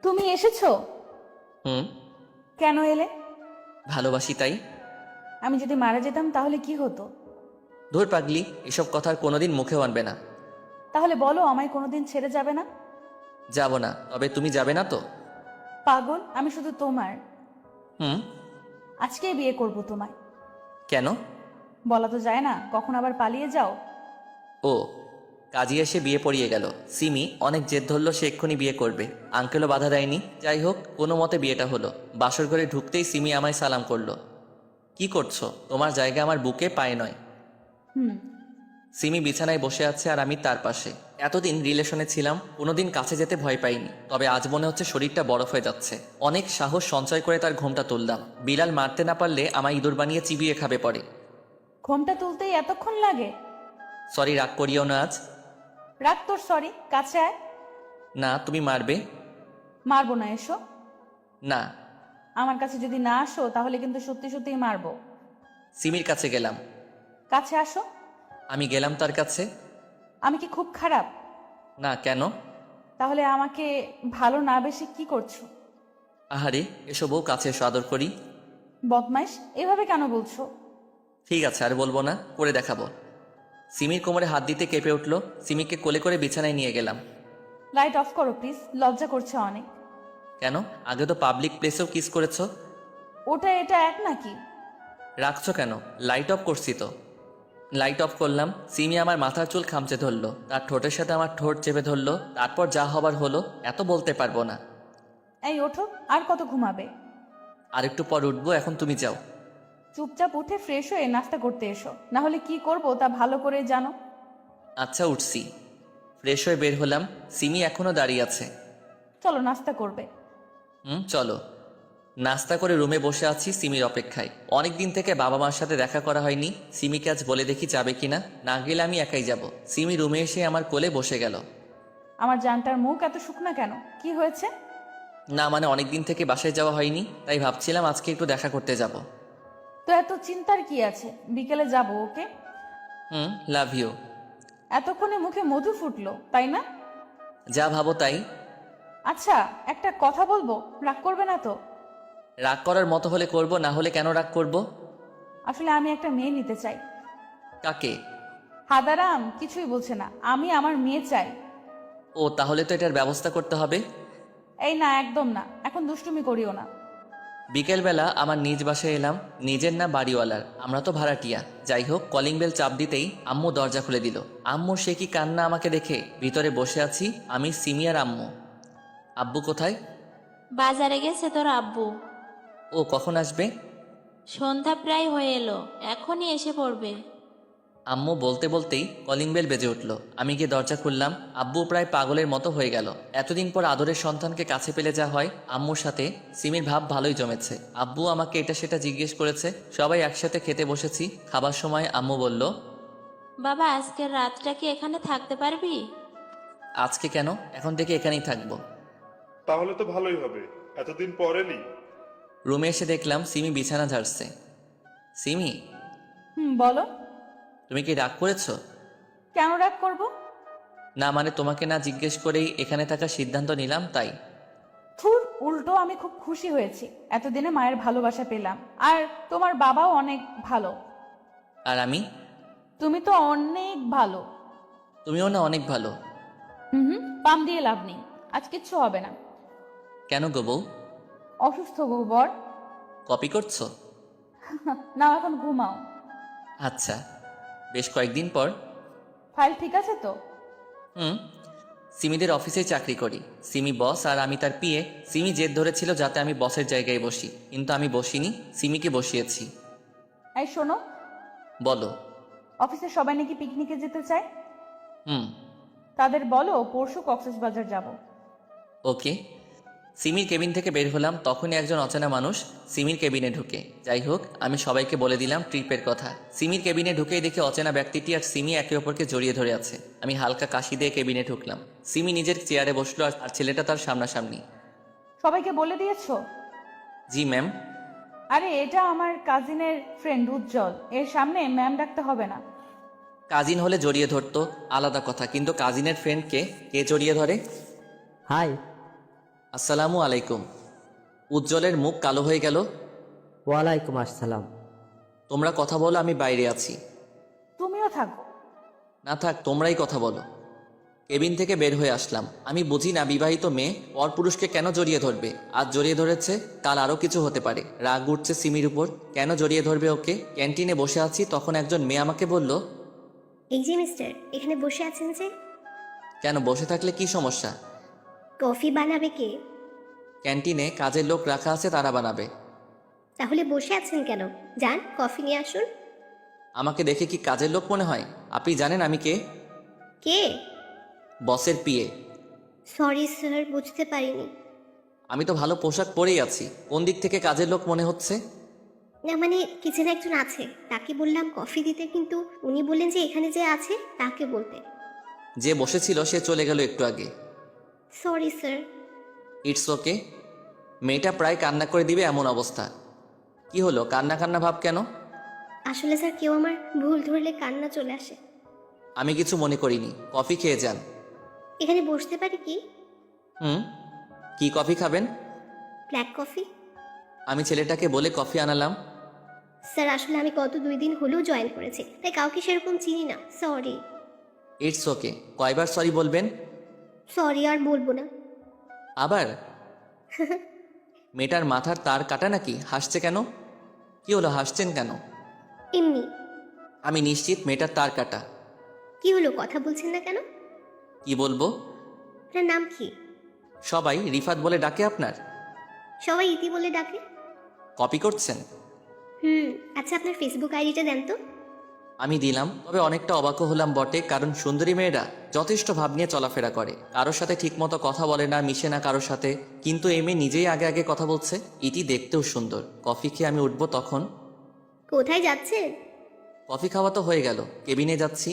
তুমি এসেছো? কেন এলে? ভালোবাসি, তাই। আমি যদি মারা যেতাম তাহলে কি হতো? ধুর পাগলি, এসব কথা আর কোনোদিন মুখেও আনবে না। তাহলে বলো, আমায় কোনোদিন ছেড়ে যাবে না? যাব না। তবে তুমি যাবে না তো? পাগল, আমি শুধু তোমার। হুম। আজকেই বিয়ে করব তোমায়। কেন? বলা তো যায় না, কখন আবার পালিয়ে যাও। ও, কাজী এসে বিয়ে পড়িয়ে গেল। সিমি অনেক জেদ ধরল, সে এক্ষুনি বিয়ে করবে। আঙ্কেলও বাধা দেয়নি। যাই হোক, কোনো মতে বিয়েটা হলো। বাসর ঘরে ঢুকতেই সিমি আমায় সালাম করলো। কি করছো? তোমার জায়গা আমার বুকে, পায়ে নয়। সিমি বিছানায় বসে আছে আর আমি তার পাশে। এতদিন রিলেশনে ছিলাম, কোনোদিন কাছে যেতে ভয় পাইনি। তবে আজ মনে হচ্ছে শরীরটা বরফ হয়ে যাচ্ছে। অনেক সাহস সঞ্চয় করে তার ঘোমটা তুললাম। বিলাল মারতে না পারলে আমায় ইঁদুর বানিয়ে চিবিয়ে খাবে পরে। ঘোমটা তুলতেই এতক্ষণ লাগে? সরি, রাগ করিও না আজ। রাগ তোর সরি, কাছে আয়। না, তুমি মারবে। মারবো না, এসো। না। আমার কাছে যদি না আসো তাহলে কিন্তু সত্যি সত্যিই মারবো। সিমির কাছে গেলাম। কাছে আসো। আমি গেলাম তার কাছে। আমি কি খুব খারাপ? না, কেন? তাহলে আমাকে ভালো না বেশি কি করছো? আহারে, এসো বউ, কাছে এসো, আদর করি। বদমাইশ, এভাবে কেন বলছো? ঠিক আছে, আর বলবো না, করে দেখাবো। সিমির কোমরে হাত দিতে কেঁপে উঠলো। সিমিকে কোলে করে বিছানায় নিয়ে গেলাম। লাইট অফ করো প্লিজ, লজ্জা করছে অনেক। কেন? আগে তো পাবলিক প্লেসেও কিস করেছো। ওটা এটা এক নাকি? রাখছো কেন? লাইট অফ করছি তো। লাইট অফ করলাম। সিমি আমার মাথার চুল খামচে ধরলো, তার ঠোঁটের সাথে আমার ঠোঁট চেপে ধরলো। তারপর যা হবার হলো, এত বলতে পারবো না। এই ওঠো, আর কত ঘুমাবে? আর একটু পর উঠবো, এখন তুমি যাও। চুপচাপ উঠে ফ্রেশ হয়ে নাস্তা করতে এসো, না হলে কি করব তা ভালো করে জানো। আচ্ছা, উঠছি। ফ্রেশ হয়ে বের হলাম। সিমি এখনো দাঁড়িয়ে আছে। চলো নাস্তা করবে। চলো। নাস্তা করে রুমে বসে আছি সিমির অপেক্ষায়। অনেক দিন থেকে বাবা মার সাথে দেখা করা হয়নি। সিমিকে আজ বলে দেখি যাবে কিনা। না গেলে আমি একাই যাব। সিমি রুমে এসে আমার কোলে বসে গেল। আমার জানটার মুখ এত শুকনা কেন? কি হয়েছে? না মানে অনেক দিন থেকে বাসায় যাওয়া হয়নি, তাই ভাবছিলাম আজকে একটু দেখা করতে যাব। তো এত চিন্তার কি আছে? বিকেলে যাব, ওকে? Love you. এতক্ষণে মুখে মধু ফুটলো, তাই না? যা ভাবো তাই। আচ্ছা, একটা কথা বলবো, রাগ করবে না তো? রাগ করার মতো হলে করব, না হলে কেন রাগ করব? আসলে আমি একটা মেয়ে নিতে চাই। কাকে? হাদারাম কিছুই বলছে না, আমি আমার মেয়ে চাই। ও, তাহলে তো এটার ব্যবস্থা করতে হবে। এই না, একদম না, এখন দুষ্টুমি করিও না। বিকেলবেলা আমার নিজ বাসায় এলাম। নিজের না বাড়িওয়ালার, আমরা তো ভাড়াটিয়া। যাই হোক, কলিং বেল চাপ দিতেই আম্মু দরজা খুলে দিল। আম্মু সে কি কান্না আমাকে দেখে। ভিতরে বসে আছি আমি, সিমি আর আম্মু। আব্বু কোথায়? বাজারে গেছে তোর আব্বু। ও কখন আসবে? সন্ধ্যা প্রায় হয়ে এলো, এখনই এসে পড়বে। আম্মু বলতে বলতেই কলিং বেল বেজে উঠল। আমি গিয়ে দরজা খুললাম। আব্বু প্রায় পাগলের মতো হয়ে গেল। এতদিন পর আদরের সন্তানকে কাছে পেলে যা হয়। আম্মুর সাথে সিমির ভাব ভালোই জমেছে। আব্বু আমাকে এটা সেটা জিজ্ঞেস করেছে। সবাই একসাথে খেতে বসেছি। খাবার সময় আম্মু বলল, বাবা আজকের রাতটা কি এখানে থাকতে পারবি? আজকে কেন? এখন থেকে এখানেই থাকবো। তাহলে তো ভালোই হবে, এতদিন পর এলি। রুমে এসে দেখলাম সিমি বিছানা ঝাড়ছে। সিমি, বলো। তুমি কি রাগ করেছো? কেন রাগ করব? না মানে তোমাকে না জিজ্ঞেস করেই এখানে থাকার সিদ্ধান্ত নিলাম, তাই। থুর, উল্টো আমি খুব খুশি হয়েছি, এতদিনে মায়ের ভালোবাসা পেলাম। আর তোমার বাবাও অনেক ভালো। আর আমি? তুমি তো অনেক ভালো। তুমিও না অনেক ভালো। পাম দিয়ে লাভ নেই, আজ কিচ্ছু হবে না। কেন গো বউ? অসুস্থ গোবর। কপি করছো? না, এখন ঘুমাও। আচ্ছা। বেশ কয়েকদিন পর। ফাইল ঠিক আছে তো? সিমিদের অফিসে চাকরি করি। সিমি বস আর আমি তার পিএ। সিমি জেদ ধরেছিল যাতে আমি বসের জায়গায় বসি, কিন্তু আমি বসিনি, সিমিকে বসিয়েছি। এই শোনো। বলো। অফিসে সবাই নাকি পিকনিকে যেতে চায়। হুম। তাদের বলো পরশু কক্সবাজার যাব। ওকে। সিমির কেবিন থেকে বের হলাম, তখনই একজন অচেনা মানুষ সিমির কেবিনে ঢুকে। যাই হোক, আমি সবাইকে বলে দিলাম ট্রিপের কথা। সিমির কেবিনে ঢুকেই দেখে অচেনা ব্যক্তিটি আর সিমি একে অপরকে জড়িয়ে ধরে আছে। আমি হালকা কাশি দিয়ে কেবিনে ঢুকলাম। সিমি নিজের চেয়ারে বসলো আর ছেলেটা তার সামনাসামনি। সবাইকে বলে দিয়েছো? জি ম্যাম। আরে এটা আমার কাজিনের ফ্রেন্ড উজ্জ্বল, এর সামনে ম্যাম ডাকতে হবে না। কাজিন হলে জড়িয়ে ধরতো, আলাদা কথা, কিন্তু কাজিনের ফ্রেন্ডকে কে জড়িয়ে ধরে? হাই। আসসালামু আলাইকুম। উজ্জ্বলের মুখ কালো হয়ে গেল। ওয়ালাইকুম আসসালাম। তোমরা কথা বলো, আমি বাইরে আছি। তুমিও থাকো। না থাক, তোমরাই কথা বলো। কেবিন থেকে বের হয়ে আসলাম। আমি বুঝি না বিবাহিত মেয়ে পরপুরুষকে কেন জড়িয়ে ধরবে। আজ জড়িয়ে ধরেছে, কাল আরও কিছু হতে পারে। রাগ উঠছে সিমির উপর, কেন জড়িয়ে ধরবে ওকে। ক্যান্টিনে বসে আছি, তখন একজন মেয়ে আমাকে বলল, এই যে মিস্টার, এখানে বসে আছেন যে? কেন, বসে থাকলে কি সমস্যা? কফি বানাবে কে? ক্যান্টিনে কাজের লোক রাখা আছে, তারা বানাবে। তাহলে বসে আছেন কেন? যান কফি নিয়ে আসুন। আমাকে দেখে কি কাজের লোক মনে হয়? আপনি জানেন আমি কে? কে? বসের পিএ। সরি স্যার, বুঝতে পারিনি। আমি তো ভালো পোশাক পরেই আছি, কোন দিক থেকে কাজের লোক মনে হচ্ছে? না মানে কিচেনে একজন আছে, তাকে বললাম কফি দিতে, কিন্তু উনি বললেন যে এখানে যে আছে তাকে বলতে। যে বসেছিল সে চলে গেল একটু আগে। Sorry sir. It's okay. মেয়েটা প্রায় কান্না করে দিবে এমন অবস্থা। কি হলো, কান্না কান্না ভাব কেন? আসলে স্যার কেউ আমার ভুল ধরলে কান্না চলে আসে। আমি কিছু মনে করিনি, কফি খেয়ে যান। এখানে বসতে পারি কি? কি কফি খাবেন? Black coffee. আমি ছেলেটাকে বলে কফি আনালাম। স্যার আসলে আমি গত 2 দিন হলেও জয়েন করেছি, তাই কাউকে সেরকম চিনি না, সরি। It's okay. কয়বার সরি বলবেন? সরি আর বলবো না। আবার? মেয়েটার মাথার তার কাটা নাকি? হাসছে কেন? কি হলো, হাসছেন কেন? এমনি। আমি নিশ্চিত মেয়েটার তার কাটা। কি হলো, কথা বলছেন না কেন? কি বলবো? আপনার নাম কি? সবাই রিফাত বলে ডাকে আপনার? সবাই ইতি বলে ডাকে। কপি করছেন? আচ্ছা আপনার ফেসবুক আইডিটা দেন তো। আমি দিলাম, তবে অনেকটা অবাকও হলাম বটে, কারণ সুন্দরী মেয়েরা যথেষ্ট ভাব নিয়ে চলাফেরা করে, কারোর সাথে ঠিকমতো কথা বলে না, মিশে না কারোর সাথে। কিন্তু এই মেয়ে নিজেই আগে আগে কথা বলছে। ইতি দেখতেও সুন্দর। কফি খেয়ে আমি উঠবো তখন। কোথায় যাচ্ছেন? কফি খাওয়া তো হয়ে গেল, কেবিনে যাচ্ছি।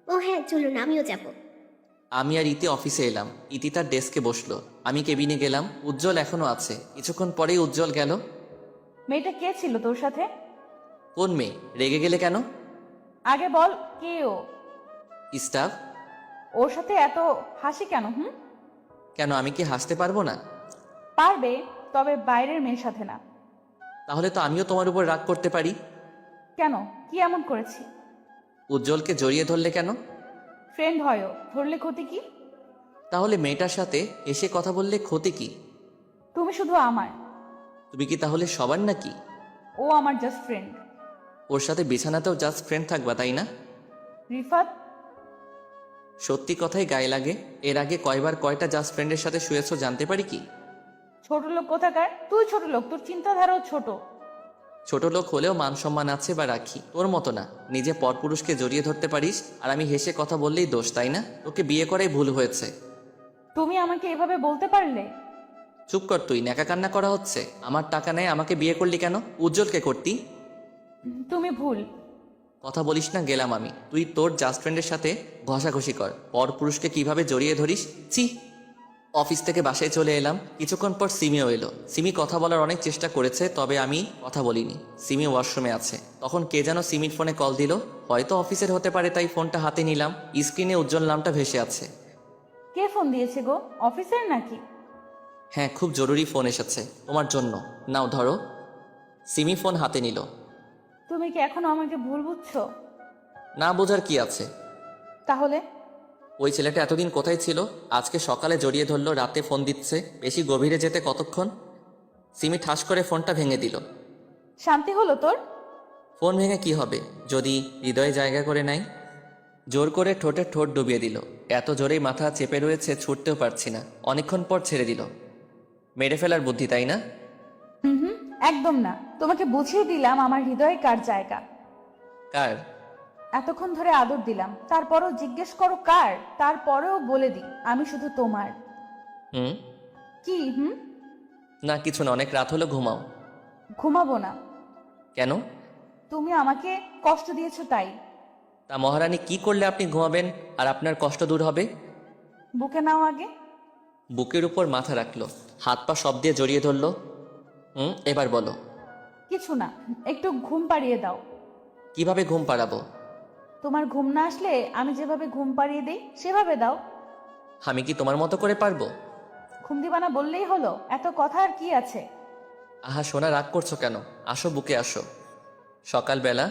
ও হ্যাঁ চলুন, আমিও যাব। আমি আর ইতি অফিসে এলাম। ইতি তার ডেস্কে বসলো, আমি কেবিনে গেলাম। উজ্জ্বল এখনো আছে। কিছুক্ষণ পরেই উজ্জ্বল গেল। মেয়েটা কে ছিল তোর সাথে? কোন মেয়ে? রেগে গেলে কেন? আগে বল কে ও? স্টাফ। ওর সাথে এত হাসি কেন? কেন, আমি কি হাসতে পারবো না? পারবে, তবে বাইরের মেয়ের সাথে না। তাহলে তো আমিও তোমার উপর রাগ করতে পারি। কেন, কি এমন করেছি? উজ্জ্বলকে জড়িয়ে ধরলে কেন? ফ্রেন্ড হয়ও, ধরলে ক্ষতি কি? তাহলে মেয়েটার সাথে এসে কথা বললে ক্ষতি কি? তুমি শুধু আমার। তুমি কি তাহলে সবার নাকি? ও আমার জাস্ট ফ্রেন্ড। ওর সাথে বিছানাতেও জাস্ট ফ্রেন্ড থাকবা, তাই না? রিফাত, সত্যি কথাই গায়ে লাগে। এর আগে কয়বার কয়টা জাস্ট ফ্রেন্ডের সাথে শুয়েছো জানতে পারি কি? ছোট লোক কোথাকার? তুই ছোট লোক, তোর চিন্তাধারাও ছোট। ছোট লোক হলেও মান সম্মান আছে বা রাখি, তোর মতো না। নিজে পরপুরুষকে জড়িয়ে ধরতে পারিস, আর আমি হেসে কথা বললেই দোষ, তাই না? তোকে বিয়ে করাই ভুল হয়েছে। তুমি আমাকে এভাবে বলতে পারলে? চুপ কর তুই, ন্যাকা কান্না করা হচ্ছে। আমার টাকা নেই, আমাকে বিয়ে করলি কেন? উজ্জ্বলকে করতি। তুমি ভুল। কথা বলিস না, গেলাম আমি। তুই তোর জাস্ট ফ্রেন্ডের সাথে ঘষাঘষি কর, পরপুরুষকে কিভাবে জড়িয়ে ধরিস, ছি। অফিস থেকে বাসায় চলে এলাম। কিছুক্ষণ পর সিমিও এলো। সিমি কথা বলার অনেক চেষ্টা করেছে, তবে আমি কথা বলিনি। সিমি ওয়াশরুমে আছে। তখন কে যেন সিমির ফোনে কল দিল, হয়তো অফিসের হতে পারে, তাই ফোনটা হাতে নিলাম। স্ক্রিনে উজ্জ্বল নামটা ভেসে আছে। কে ফোন দিয়েছে গো? অফিসের নাকি? হ্যাঁ, খুব জরুরি ফোন এসেছে তোমার জন্য। নাও ধরো। সিমি ফোন হাতে নিল। তুমি কি এখনো আমাকে ভুল বুঝছো? না বোঝার কি আছে? তাহলে ওই ছেলেটা এতদিন কোথায় ছিল? আজকে সকালে জড়িয়ে ধরলো, রাতে ফোন দিচ্ছে। বেশি গভীরে যেতে কতক্ষণ? সিমি ঠাস করে ফোনটা ভেঙে দিল। শান্তি হলো তোর? ফোন ভেঙে কি হবে যদি হৃদয়ে জায়গা করে নেয়? জোর করে ঠোঁটে ঠোঁট ডুবিয়ে দিল। এত জোরেই মাথা চেপে রয়েছে, ছুটতেও পারছি না। অনেকক্ষণ পর ছেড়ে দিল। মেরে ফেলার বুদ্ধি, তাই না? একদম না। তোমাকে বুঝিয়ে দিলাম আমার হৃদয়ে কার জায়গা। কার? এতক্ষণ ধরে আদর দিলাম, তারপরও জিজ্ঞেস করো কার? তারপরেও বলে দিই আমি শুধু তোমার। কি? না কিছু না, অনেক রাত হলো, ঘুমাও। ঘুমাবো না। কেন? তুমি আমাকে কষ্ট দিয়েছো তাই। তা মহারানী, কি করলে আপনি ঘুমাবেন আর আপনার কষ্ট দূর হবে? বুকে নাও আগে। বুকের উপর মাথা রাখলো, হাত পা সব দিয়ে জড়িয়ে ধরলো। এবার বলো। কিছু না, একটু ঘুম পাড়িয়ে দাও। কিভাবে ঘুম পাড়াবো? তোমার ঘুম না আসলে আমি যেভাবে ঘুম পাড়িয়ে দেই সেভাবে দাও। আমি কি তোমার মতো করে পারবো? ঘুম দিবা না বললেই হলো, এত কথা আর কি আছে? আহা সোনা, রাগ করছো কেন? আসো, বুকে আসো। সকালবেলা।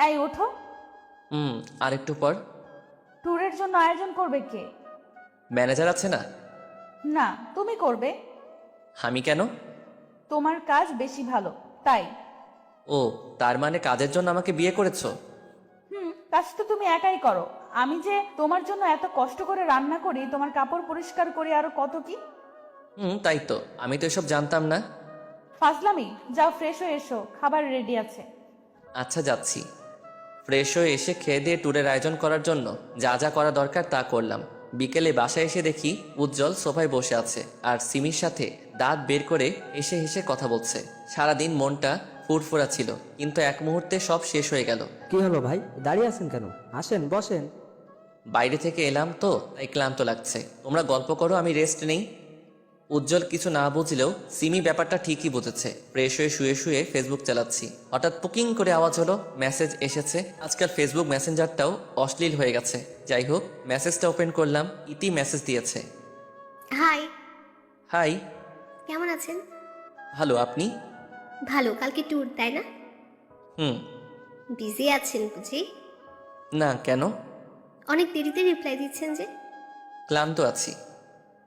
এই ওঠো। আর একটু পর। ট্যুরের জন্য আয়োজন করবে কে? ম্যানেজার আছে না? না, তুমি করবে। আমি কেন? তোমার কাজ বেশি ভালো তাই। ও, তার মানে কাজের জন্য আমাকে বিয়ে করেছো? কাজ তো তুমি একাই করো। আমি যে তোমার জন্য এত কষ্ট করে রান্না করি, তোমার কাপড় পরিষ্কার করি, আরো কত কি। তাই তো, আমি তো এসব জানতাম না। ফাজলামি। যাও ফ্রেশ হয়ে এসো, খাবার রেডি আছে। আচ্ছা যাচ্ছি। ফ্রেশ হয়ে এসে খেয়ে দিয়ে ট্যুরের আয়োজন করার জন্য যা যা করা দরকার তা করলাম। বিকেলে বাসায় এসে দেখি উজ্জ্বল সোফায় বসে আছে আর সিমির সাথে দাঁত বের করে হেসে হেসে কথা বলছে। সারাদিন মনটা ফুরফুরা ছিল, কিন্তু এক মুহূর্তে সব শেষ হয়ে গেল। কি হলো ভাই, দাঁড়িয়ে আছেন কেন? আসেন, বসেন। বাইরে থেকে এলাম তো, তাই ক্লান্ত লাগছে। তোমরা গল্প করো, আমি রেস্ট নেই। উজ্জ্বল কিছু না বুঝলেও সিমি ব্যাপারটা ঠিকই বুঝেছে। ফ্রেশ হয়ে শুয়ে শুয়ে ফেসবুক চালাচ্ছি, হঠাৎ পুকিং করে আওয়াজ হলো, মেসেজ এসেছে। আজকাল ফেসবুক মেসেঞ্জারটাও অশ্লীল হয়ে গেছে। যাই হোক, মেসেজটা ওপেন করলাম, ইতি মেসেজ দিয়েছে। Hi, hi. কেমন আছেন? ভালো, আপনি? ভালো। কালকে ট্যুর, তাই না? হুম। বিজি আছেন বুঝি? না, কেন? অনেক দেরিতে রিপ্লাই দিচ্ছেন যে। ক্লান্ত আছি।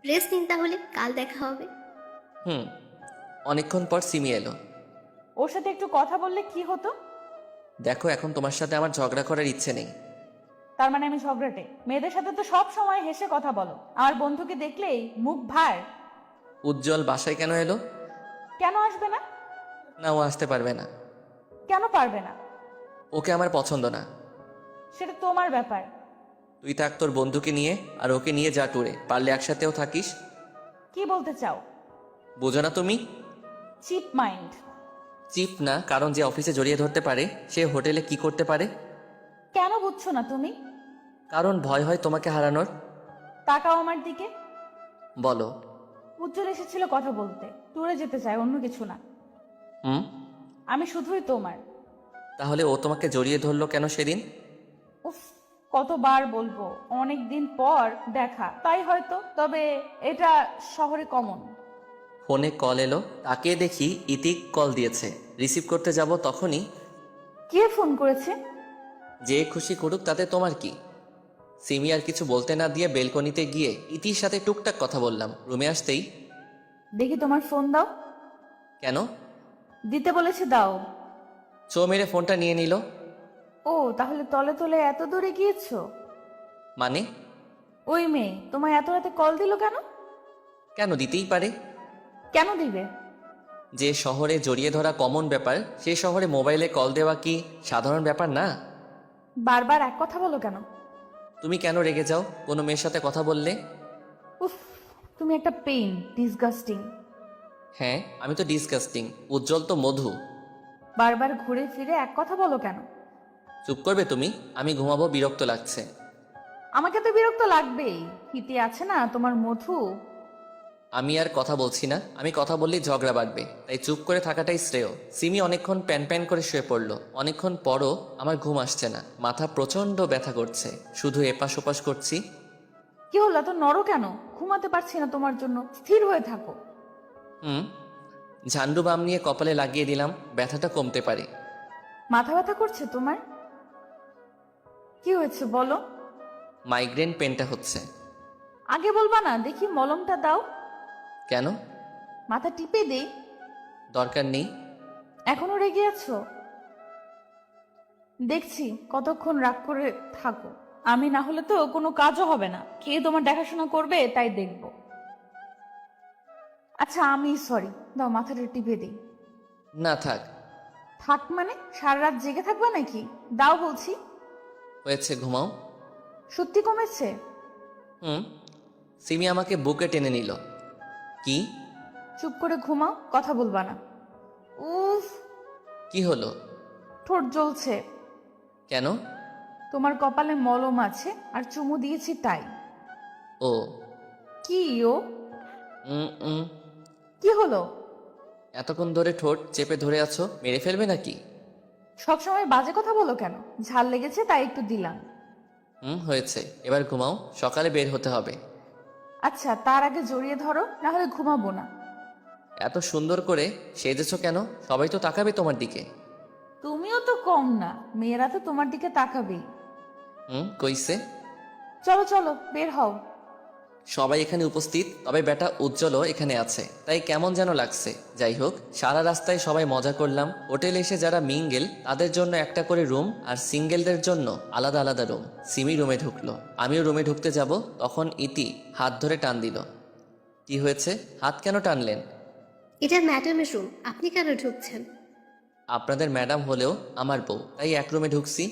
রেস্ট নিন তাহলে, কাল দেখা হবে। হুম। অনেকক্ষণ পর সিমি এলো। ওর সাথে একটু কথা বললে কি হতো? দেখো, এখন তোমার সাথে আমার ঝগড়া করার ইচ্ছে নেই। তার মানে আমি ঝগড়াটে? মেয়েদের সাথে তো সব সময় হেসে কথা বলো, আমার বন্ধুকে দেখলেই মুখ ভার। উজ্জ্বল বাসায় কেন এলো? কেন আসবে না? না, ও আসতে পারবে না। কেন পারবে না? ওকে আমার পছন্দ না। সেটা তোমার ব্যাপার। তুই থাক তোর বন্ধুকে নিয়ে, আর ওকে নিয়ে যা ট্যুরে, পারলে একসাথেও থাকিস। কি বলতে চাও? বোঝো না তুমি? Chip mind. চিপ না, কারণ যে অফিসে জড়িয়ে ধরতে পারে সে হোটেলে কি করতে পারে। কেন বুঝছো না তুমি? কারণ ভয় হয় তোমাকে হারানোর। তাকাও আমার দিকে। বলো। উজ্জ্বল এসেছিল কথা বলতে, ট্যুরে যেতে চায়, অন্য কিছু না। হুম। আমি শুধুই তোমার। তাহলে ও তোমাকে জড়িয়ে ধরলো কেন সেদিন? উফ, কতবার বলবো, অনেক দিন পর দেখা, তাই হয়তো। তবে এটা শহরে কমন। ফোনে কল এলো, তাকে দেখি ইতিক কল দিয়েছে। রিসিভ করতে যাব তখনই। কে ফোন করেছে? যে খুশি করুক, তাতে তোমার কি? সিমি আর কিছু বলতে না দিয়ে বেলকনিতে গিয়ে ইতির সাথে টুকটাক কথা বললাম। রুমে আসতেই, দেখি তোমার ফোন দাও। কেন? দিতে বলেছে, দাও। চো মেরে ফোনটা নিয়ে নিল। ও, তাহলে তলে তলে এত দূরে গিয়েছো? মানে? ওই মেয়ে তোমায় এত রাতে কল দিল কেন? কেন দিতেই পারে। কেন দিবে? যে শহরে জড়িয়ে ধরা কমন ব্যাপার, সে শহরে মোবাইলে কল দেওয়া কি সাধারণ ব্যাপার না? বারবার এক কথা বলো কেন? তুমি কেন রেগে যাও কোনো মেয়ের সাথে কথা বললে? উফ, তুমি একটা পেইন, ডিসগাস্টিং। হ্যাঁ, আমি তো ডিসকাস্টিং, উজ্জ্বল তো মধু। বারবার ঘুরে ফিরে এক কথা বলো কেন? চুপ করবে তুমি? আমি ঘুমাবো, বিরক্ত লাগছে। আমাকে তো বিরক্ত লাগবেই, হিতে আছে না তোমার মধু। আমি আর কথা বলছি না, আমি কথা বললেই ঝগড়া বাড়বে, তাই চুপ করে থাকাটাই শ্রেয়। সিমি অনেকক্ষণ প্যান প্যান করে শুয়ে পড়লো। অনেকক্ষণ পরও আমার ঘুম আসছে না, মাথা প্রচন্ড ব্যথা করছে, শুধু এপাশ ওপাশ করছি। কি হলো, এত নড়ো কেন? ঘুমাতে পারছি না তোমার জন্য, স্থির হয়ে থাকো। ঝান্ডু বাম নিয়ে কপালে লাগিয়ে দিলাম, ব্যথাটা কমতে পারে। মাথা ব্যথা করছে তোমার? কি হয়েছে বলো? মাইগ্রেন পেনটা হচ্ছে। আগে বলবা না? দেখি মলমটা দাও। কেন? মাথা টিপে দেই। দরকার নেই। এখনো রেগে আছো? দেখছি কতক্ষণ রাগ করে থাকো। আমি না হলে তো কোনো কাজও হবে না, কে তোমার দেখাশোনা করবে তাই দেখব। আচ্ছা, আমি সরি, দাও মাথাটা টিপে দিই। না থাক। থাক মানে? সারা রাত জেগে থাকবা নাকি? দাও বলছি। হয়েছে, ঘুমাও। সত্যি কমেছে? সিমি আমাকে বুকে টেনে নিল। কি? চুপ করে ঘুমাও, কথা বলবা না। উফ, কি হলো? ঠোঁট জ্বলছে। কেন? তোমার কপালে মলম আছে আর চুমু দিয়েছি তাই। ও। কি ও? উম কি হলো? এতক্ষণ ধরে ঠোঁট চেপে ধরে আছো, মেরে ফেলবে নাকি? সবসময় বাজে কথা বলো কেন? ঝাল লেগেছে তাই একটু দিলাম। হয়েছে, এবার ঘুমাও, সকালে বের হতে হবে। আচ্ছা, তার আগে জড়িয়ে ধরো, না হলে ঘুমাবো না। এত সুন্দর করে সেজেছো কেন? সবাই তো তাকাবে তোমার দিকে। তুমিও তো কম না, মেয়েরা তো তোমার দিকে তাকাবেই। কইছে? চলো চলো, বের হও। সবাই এখানে উপস্থিত, তবে বেটা উজ্জ্বলও এখানে আছে, তাই কেমন যেন লাগছে। যাই হোক, সারা রাস্তায় সবাই মজা করলাম। হোটেলে এসে যারা মিঙ্গেল তাদের জন্য একটা করে রুম, আর সিঙ্গেলদের জন্য আলাদা আলাদা রুম। সিমি রুমে ঢুকলো, আমিও রুমে ঢুকতে যাব, তখন ইতি হাত ধরে টান দিল। কি হয়েছে? হাত কেন টানলেন? এটা ম্যাডামের রুম, আপনি কেন ঢুকছেন? আপনাদের ম্যাডাম হলেও আমার বউ, তাই এক রুমে ঢুকছি।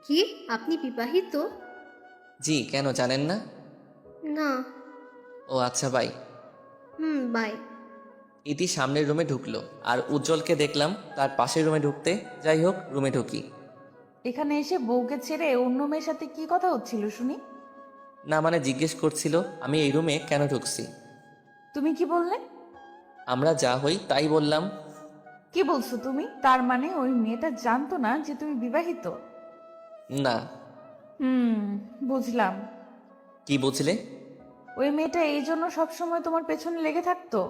কি আপনি বিবাহিত? জি, কেন জানেন না? না। ও আচ্ছা, বাই। বাই। ইতি সামনের রুমে ঢুকলো আর উজ্জ্বলকে দেখলাম তার পাশের রুমে ঢুকতে। যাই হোক, রুমে ঢুকি। এখানে এসে বউকে ছেড়ে অন্য মেয়ের সাথে কি কথা হচ্ছিল শুনি? না মানে জিজ্ঞেস করছিল আমি এই রুমে কেন ঢুকছি। তুমি কি বললে? আমরা যা হই তাই বললাম। কি বলছো তুমি? তার মানে ওই মেয়েটা জানতো না যে তুমি বিবাহিত? না। বুঝলাম। কি বুঝলে? ওই মেয়েটা এই জন্য সবসময় তোমার পেছনে লেগে থাকতো?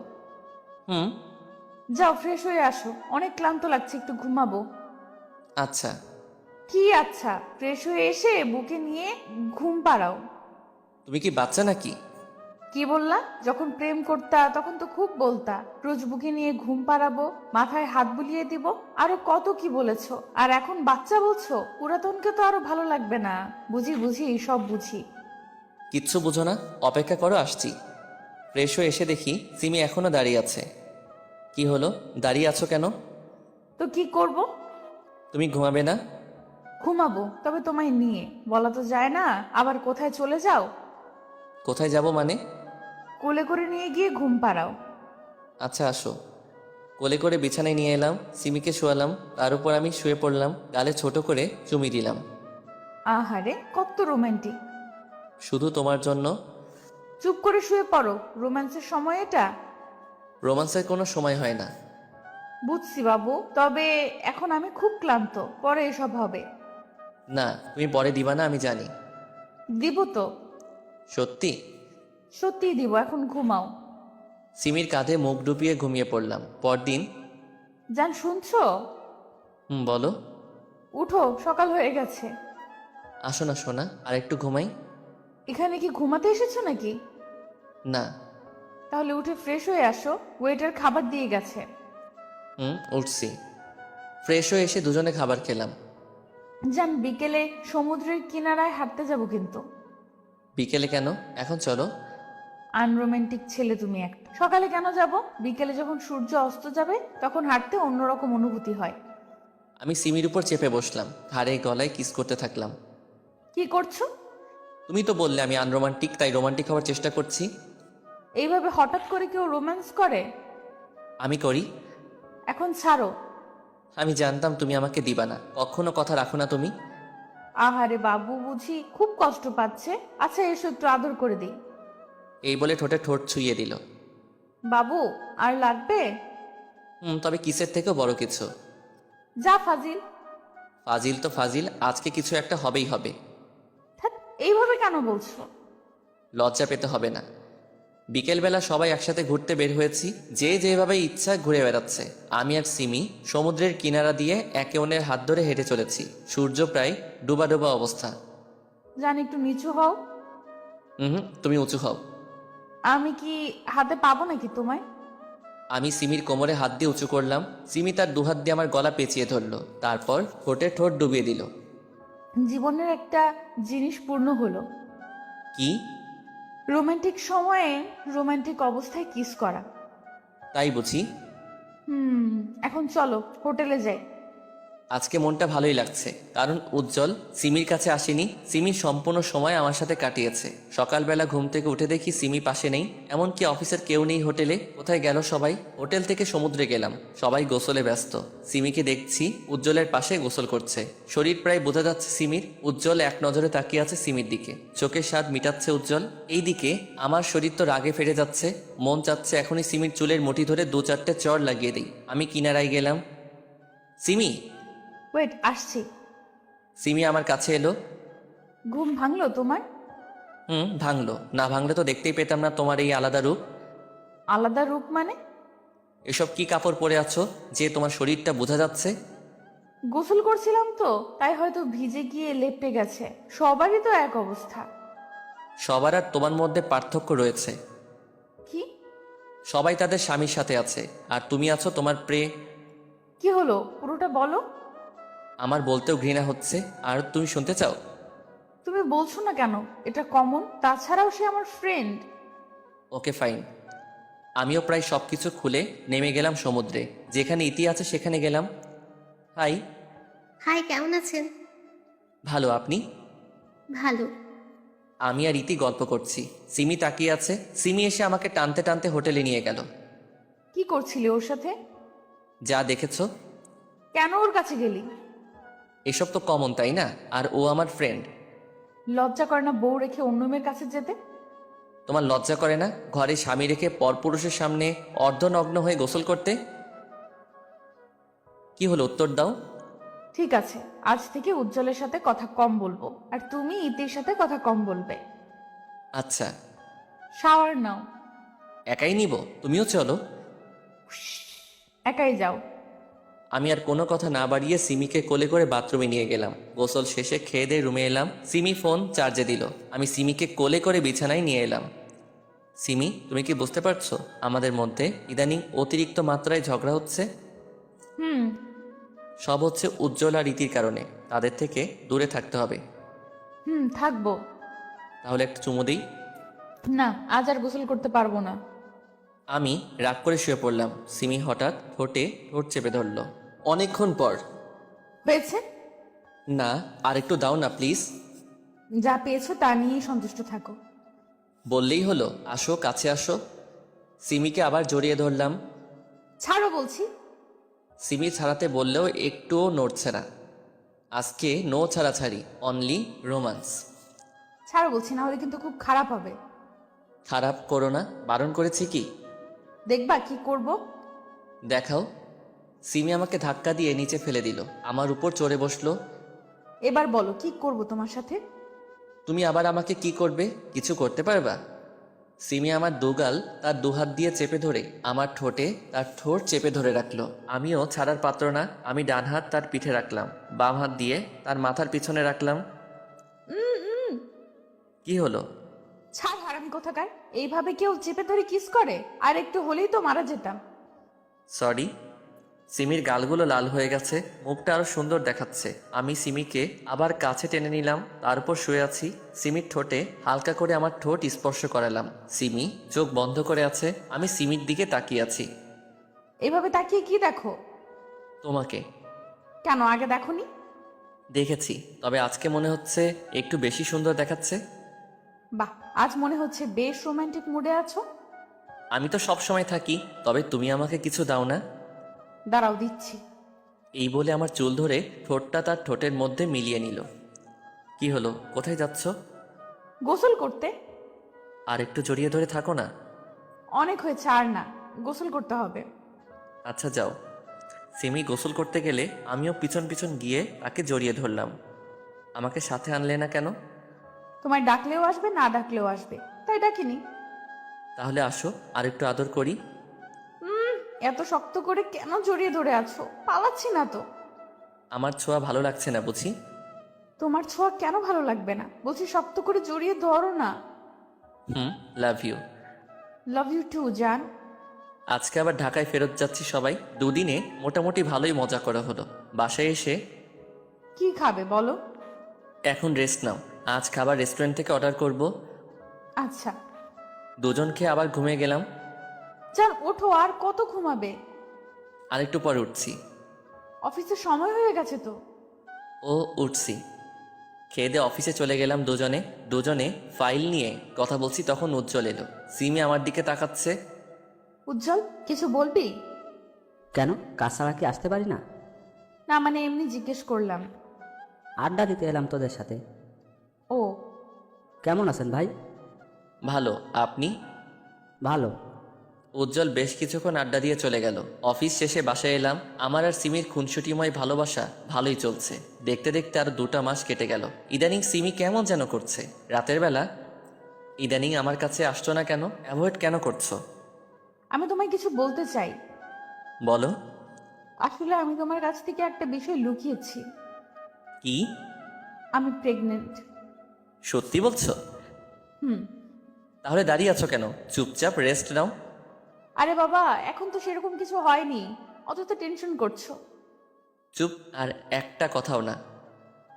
হুম। যাও ফ্রেশ হয়ে আসো, অনেক ক্লান্ত লাগছে, একটু ঘুমাবো। আচ্ছা। কি আচ্ছা? ফ্রেশ হয়ে এসে বুকে নিয়ে ঘুম পাড়াও। তুমি কি বাচ্চা নাকি? কি বললা? যখন প্রেম করতা তখন তো খুব বলতা রোজ বুকে নিয়ে ঘুম পাড়াবো, মাথায় হাত বুলিয়ে দিব, আরো কত কি বলেছো। আর এখন বাচ্চা বলছো? পুরাতনকে তো আরো ভালো লাগবে না? বুঝি বুঝি, সব বুঝি। কিচ্ছু বুঝো না, অপেক্ষা করো, আসছি। ফ্রেশ হয়ে এসে দেখি সিমি এখনো দাঁড়িয়ে আছে। কি হলো, দাঁড়িয়ে আছো কেন? তো কি করব? তুমি ঘুমাবে না? ঘুমাবো, তবে তোমায় নিয়ে। বলা তো যায় না, আবার কোথায় চলে যাও। কোথায় যাব মানে? কোলে করে নিয়ে গিয়ে ঘুম পাড়াও। আচ্ছা আসো। কোলে করে বিছানায় নিয়ে এলাম, সিমিকে শোয়ালাম, তার উপর আমি শুয়ে পড়লাম, গালে ছোট করে চুমি দিলাম। আহারে কত রোমান্টিক। শুধু তোমার জন্য। চুপ করে শুয়ে পড়ো, রোম্যান্সের সময় এটা? রোমান্সের কোনো সময় হয় না। বুঝছি বাবু, তবে এখন আমি খুব ক্লান্ত, পরে এসব হবে। না, তুমি পরে দিবা না আমি জানি। দিব তো। সত্যি? সত্যিই দিব, এখন ঘুমাও। সিমির কাঁধে মুখ ডুবিয়ে ঘুমিয়ে পড়লাম। পরদিন। জান শুনছো? বলো। উঠো, সকাল হয়ে গেছে। আসো না সোনা, আর একটু ঘুমাই। এখানে কি ঘুমাতে এসেছো নাকি? না। তাহলে উঠে ফ্রেশ হয়ে আসো, ওয়েটার খাবার দিয়ে গেছে। উঠছি। ফ্রেশ হয়ে এসে দুজনে খাবার খেলাম। জান বিকেলে সমুদ্রের কিনারায় হাঁটতে যাব কিন্তু। বিকেলে কেন? এখন চলো। আনরোমান্টিক ছেলে তুমি একটা। সকালে কেন যাব? বিকেলে যখন সূর্য অস্ত যাবে তখন হাঁটতে অন্যরকম অনুভূতি হয়। আমি সিমির উপর চেপে বসলাম, ঘাড়ে গলায় কিস করতে থাকলাম। কি করছো? তুমি তো বললে আমি আনরোমান্টিক, তাই রোমান্টিক হওয়ার চেষ্টা করছি। এইভাবে হঠাৎ করে কেউ রোম্যান্স করে? আমি করি। এখন ছাড়ো। আমি জানতাম তুমি আমাকে দিবা না, কখনো কথা রাখো না তুমি। আহারে বাবু বুঝি খুব কষ্ট পাচ্ছে। আচ্ছা এসো একটু আদর করে দিই। এই বলে ঠোঁটে ঠোঁট ছুঁয়ে দিল। বাবু আর লাগবে? তবে কিসের থেকেও বড় কিছু। যা ফাজিল। ফাজিল তো ফাজিল, আজকে কিছু একটা হবেই হবে। ধ্যাৎ, এইভাবে কেন বলছো? লজ্জা পেতে হবে না। বিকেলবেলা সবাই একসাথে ঘুরতে বের হয়েছি, যে যেভাবে ইচ্ছা ঘুরে বেড়াচ্ছে। আমি আর সিমি সমুদ্রের কিনারা দিয়ে একে অন্যের হাত ধরে হেঁটে চলেছি। সূর্য প্রায় ডুবা ডুবা অবস্থা। জান একটু নিচু হও। তুমি উঁচু হও। আমি কি হাতে পাবো নাকি তোমায়? আমি সিমির কোমরে হাত দিয়ে উঁচু করলাম। সিমি তার দুহাত দিয়ে আমার গলা পেঁচিয়ে ধরলো, তারপর ঠোঁটে ঠোঁট ডুবিয়ে দিল। জীবনের একটা জিনিস পূর্ণ হলো। কি? রোমান্টিক সময়ে রোমান্টিক অবস্থায় কিস করা। তাই বুঝি। এখন চলো হোটেলে যাই। আজকে মনটা ভালোই লাগছে, কারণ উজ্জ্বল সিমির কাছে আসেনি। সিমি সম্পূর্ণ সময় আমার সাথে কাটিয়েছে। সকালবেলা ঘুম থেকে উঠে দেখি সিমি পাশে নেই, এমনকি অফিসের কেউ নেই হোটেলে। কোথায় গেল সবাই? হোটেল থেকে সমুদ্রে গেলাম, সবাই গোসলে ব্যস্ত। সিমিকে দেখছি উজ্জ্বলের পাশে গোসল করছে। শরীর প্রায় বোঝা যাচ্ছে সিমির। উজ্জ্বল এক নজরে তাকিয়ে আছে সিমির দিকে, চোখের স্বাদ মিটাচ্ছে উজ্জ্বল। এইদিকে আমার শরীর তো রাগে ফেটে যাচ্ছে। মন চাচ্ছে এখনই সিমির চুলের মুঠি ধরে 2-4টে চড় লাগিয়ে দিই। আমি কিনারায় গেলাম। সিমি। ওয়েট, আসছি। সিমি আমার কাছে এলো। ঘুম ভাঙলো তোমার? ভাঙলো। না ভাঙলে তো দেখতেই পেতাম না তোমার এই আলাদা রূপ। আলাদা রূপ মানে? এসব কি কাপড় পরে আছো যে তোমার শরীরটা বোঝা যাচ্ছে? গোসল করছিলাম তো, তাই হয়তো ভিজে গিয়ে লেপটে গেছে। সবারই তো এক অবস্থা। সবার আর তোমার মধ্যে পার্থক্য রয়েছে। কি? সবাই তাদের স্বামীর সাথে আছে, আর তুমি আছো তোমার কি হলো, পুরোটা বলো। আমার বলতেও ঘৃণা হচ্ছে, আর তুমি শুনতে চাও? তুমি বলছো না কেন? এটা কমন। তাছাড়াও সে আমার ফ্রেন্ড। Okay fine. আমিও প্রায় সবকিছু খুলে নেমে গেলাম সমুদ্রে। যেখানে ইতি আছে সেখানে গেলাম। হাই। হাই, কেমন আছেন? ভালো, আপনি? ভালো। আমি আর ইতি গল্প করছি। সিমি তাকিয়ে আছে। সিমি এসে আমাকে টানতে টানতে হোটেলে নিয়ে গেল। কি করছিলি ওর সাথে? যা দেখেছো। কেন ওর কাছে গেলি? এসব তো কমন, তাই না? আর ও আমার ফ্রেন্ড। লজ্জা করে না বউ রেখে অন্য মেয়ের কাছে যেতে? তোমার লজ্জা করে না ঘরে স্বামী রেখে পরপুরুষের সামনে অর্ধনগ্ন হয়ে গোসল করতে? কি হলো, উত্তর দাও। ঠিক আছে, আজ থেকে উজ্জ্বলের সাথে কথা কম বলবো, আর তুমি ইতির সাথে কথা কম বলবে। আচ্ছা। শাওয়ার নাও। একাই নিব? তুমিও চলো। একাই যাও। আমি আর কোনো কথা না বাড়িয়ে সিমিকে কোলে করে বাথরুমে নিয়ে গেলাম। গোসল শেষে খেয়ে দিয়ে রুমে এলাম। সিমি ফোন চার্জে দিল। আমি সিমিকে কোলে করে বিছানায় নিয়ে এলাম। সিমি, তুমি কি বুঝতে পারছো আমাদের মধ্যে ইদানিং অতিরিক্ত মাত্রায় ঝগড়া হচ্ছে? হুম। সব হচ্ছে উজ্জ্বল আর রীতির কারণে। তাদের থেকে দূরে থাকতে হবে। থাকবো। তাহলে একটা চুমু দিই? না, আজ আর গোসল করতে পারবো না। আমি রাগ করে শুয়ে পড়লাম। সিমি হঠাৎ ঠোঁটে ঠোঁট চেপে ধরল। অনেকক্ষণ পর। পেয়েছে? না, আর একটু দাও না প্লিজ। যা পেয়েছো তা নিয়েই সন্তুষ্ট থাকো। বললেই হলো, আসো কাছে আসো। সিমিকে আবার জড়িয়ে ধরলাম। ছাড়ো বলছি। সিমি ছাড়াতে বললেও একটুও নড়ছে না। আজকে নো ছাড়াছাড়ি, অনলি রোমান্স। ছাড়ো বলছি, না হলে কিন্তু খুব খারাপ হবে। খারাপ করো না, বারণ করেছি কি? দেখবা কি করব। দেখাও। সিমি আমাকে ধাক্কা দিয়ে নিচে ফেলে দিল। আমার উপর চড়ে বসলো। এবার বলো কি করব তোমার সাথে? তুমি আবার আমাকে কি করবে? কিছু করতে পারবা? সিমি আমার দুগাল তার দুহাত দিয়ে চেপে ধরে আমার ঠোঁটে তার ঠোঁট চেপে ধরে রাখলো। আমিও ছাড়ার পাত্র না। আমি ডান হাত তার পিঠে রাখলাম, বাম হাত দিয়ে তার মাথার পিছনে রাখলাম। কি হলো? ছাড় হারামি কোথাকার। এইভাবে কেউ চেপে ধরে কিস করে? আর একটু হলেই তো মারা যেতাম। সরি। সিমির গালগুলো লাল হয়ে গেছে, মুখটা আরো সুন্দর দেখাচ্ছে। আমি সিমিকে আবার কাছে টেনে নিলাম, তার উপর শুয়ে আছি। সিমির ঠোঁটে হালকা করে আমার ঠোঁট স্পর্শ করালাম। সিমি চোখ বন্ধ করে আছে। আমি সিমির দিকে তাকিয়ে আছি। এভাবে তাকিয়ে কি দেখো? তোমাকে। কেন আগে দেখোনি? দেখেছি, তবে আজকে মনে হচ্ছে একটু বেশি সুন্দর দেখাচ্ছে। বাহ, আজ মনে হচ্ছে বেশ রোমান্টিক মুডে আছো। আমি তো সব সময় থাকি, তবে তুমি আমাকে কিছু দাও না? দাঁড়াও, দিচ্ছি। এই বলে আমার চুল ধরে ঠোঁটটা তার ঠোঁটের মধ্যে মিলিয়ে নিল। কি হলো, কোথায় যাচ্ছ? গোসল করতে। আর একটু জড়িয়ে ধরে থাকো না। অনেক হয়েছে, আর না, গোসল করতে হবে। আচ্ছা যাও। সিমি গোসল করতে গেলে আমিও পিছন পিছন গিয়ে তাকে জড়িয়ে ধরলাম। আমাকে সাথে আনলে না কেন? তোমায় ডাকলেও আসবে, না ডাকলেও আসবে, তাই ডাকিনি। তাহলে আসো, আর একটু আদর করি। এত শক্ত করে কেন জড়িয়ে ধরে আছো? পালাচ্ছি না তো। আমার ছোঁয়া ভালো লাগছে না বুঝি? তোমার ছোঁয়া কেন ভালো লাগবে না? বলছি শক্ত করে জড়িয়ে ধরো না। Love you. Love you too জান। আজকে আবার ঢাকায় ফেরত যাচ্ছি সবাই। দুদিনে মোটামুটি ভালোই মজা করা হলো। বাসায় এসে কি খাবে বলো? এখন রেস্ট নাও। আজ খাবার রেস্টুরেন্ট থেকে অর্ডার করব। আচ্ছা। দুজন খেয়ে আবার ঘুমিয়ে গেলাম। জান ওঠো, আর কত ঘুমাবে? আরেকটু পরে উঠছি। অফিসের সময় হয়ে গেছে তো। ও উঠছি। খেয়ে দিয়ে অফিসে চলে গেলাম দুজনে ফাইল নিয়ে কথা বলছি, তখন উজ্জ্বল এলো। সিমি আমার দিকে তাকাচ্ছে। উজ্জ্বল, কিছু বলবি? কেন, কাজ ছাড়া কি আসতে পারি না? না মানে এমনি জিজ্ঞেস করলাম। আড্ডা দিতে এলাম তোদের সাথে। ও। কেমন আছেন ভাই? ভালো, আপনি? ভালো। উজ্জ্বল বেশ কিছুক্ষণ আড্ডা দিয়ে চলে গেল। অফিস শেষে বাসায় এলাম। আমার আর সিমির খুনসুটিময় ভালোবাসা ভালোই চলছে। দেখতে দেখতে আর 2টা মাস কেটে গেল। ইদানিং সিমি কেমন যেন করছে। রাতের বেলা ইদানিং আমার কাছে আসছো না কেন? অ্যাভয়েড কেন করছো? আমি তোমায় কিছু বলতে চাই। বলো। আসলে আমি তোমার কাছ থেকে একটা বিষয় লুকিয়েছি। কি? আমি প্রেগনেন্ট। সত্যি বলছো? হুম। তাহলে দাঁড়িয়ে আছো কেন? চুপচাপ রেস্ট নাও। আরে বাবা, এখন তো সেরকম কিছু হয়নি, অথচ টেনশন করছো। চুপ, আর একটা কথাও না।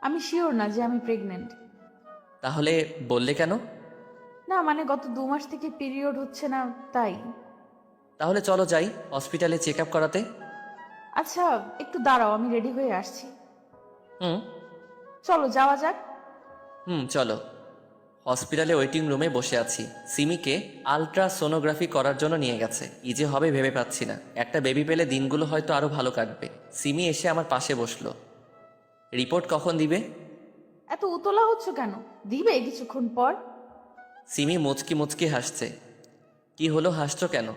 আমি শিওর না যে আমি প্রেগনেন্ট। তাহলে বললে কেন? না মানে গত 2 মাস থেকে পিরিয়ড হচ্ছে না, তাই। তাহলে চলো যাই হসপিটালে চেক আপ করাতে। আচ্ছা একটু দাঁড়াও, আমি রেডি হয়ে আসছি। হুম। চলো যাওয়া যাক। চলো। হসপিটালে ওয়েটিং রুমে বসে আছি। সিমিকে আলট্রাসোনোগ্রাফি করার জন্য নিয়ে গেছে। কি যে হবে ভেবে পাচ্ছি না। একটা বেবি পেলে দিনগুলো হয়তো আরও ভালো কাটবে। সিমি এসে আমার পাশে বসলো। রিপোর্ট কখন দিবে? এত উতলা হচ্ছ কেন? দিবে কিছুক্ষণ পর। সিমি মুচকি মুচকি হাসছে। কি হলো, হাসছো কেন?